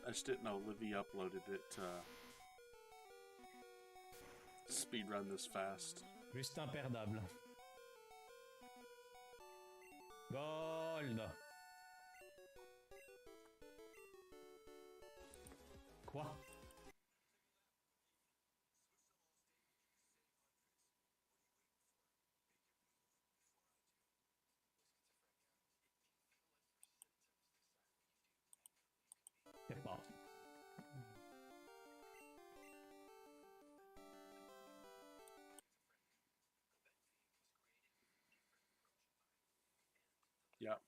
[SPEAKER 1] I just didn't know Livy uploaded it to speedrun this fast.
[SPEAKER 2] Juste imperdable. Gold. Quoi? C'est pas.
[SPEAKER 1] Yep.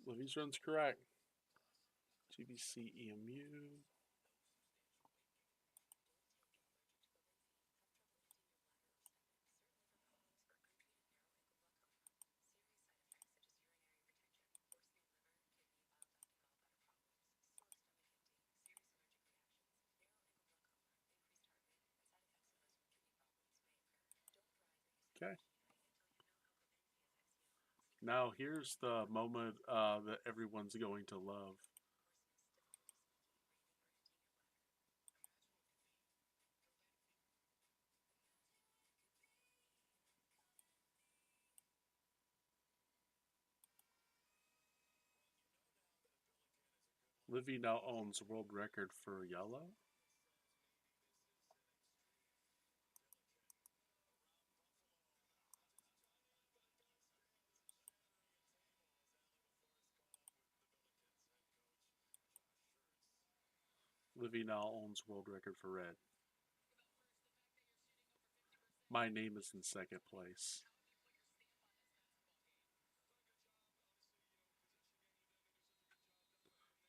[SPEAKER 1] Levy's run's correct. GBC EMU. Okay. Now here's the moment that everyone's going to love. Livy now owns world record for yellow. Livy now owns world record for red. My name is in second place.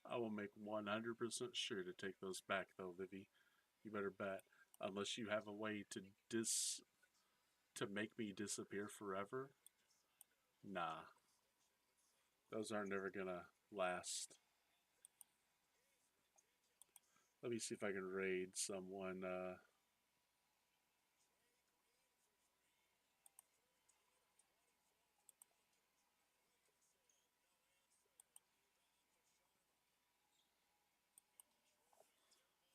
[SPEAKER 1] I will make 100% sure to take those back, though, Livy. You better bet. Unless you have a way to make me disappear forever. Nah, those aren't never gonna last. Let me see if I can raid someone.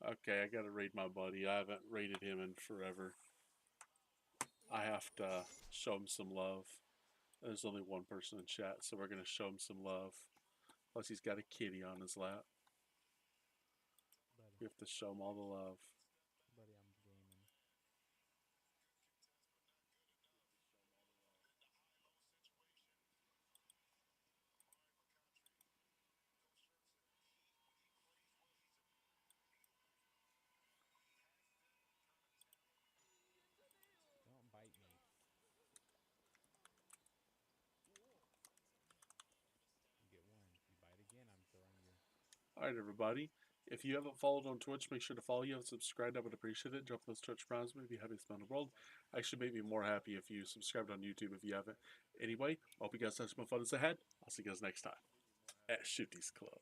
[SPEAKER 1] Okay, I gotta raid my buddy. I haven't raided him in forever. I have to show him some love. There's only one person in chat, so we're gonna show him some love. Plus, he's got a kitty on his lap.
[SPEAKER 3] Buddy,
[SPEAKER 1] We have to show him all the love.
[SPEAKER 3] buddy, I'm gaming. Don't bite me. You get one. You bite again, I'm throwing you.
[SPEAKER 1] All right, everybody. If you haven't followed on Twitch, make sure to follow. You have subscribed. I would appreciate it. Drop those Twitch browns. Maybe happiest man in the world. Actually, make me more happy if you subscribed on YouTube if you haven't. Anyway, hope you guys have some fun ahead. I'll see you guys next time at Shooties Club.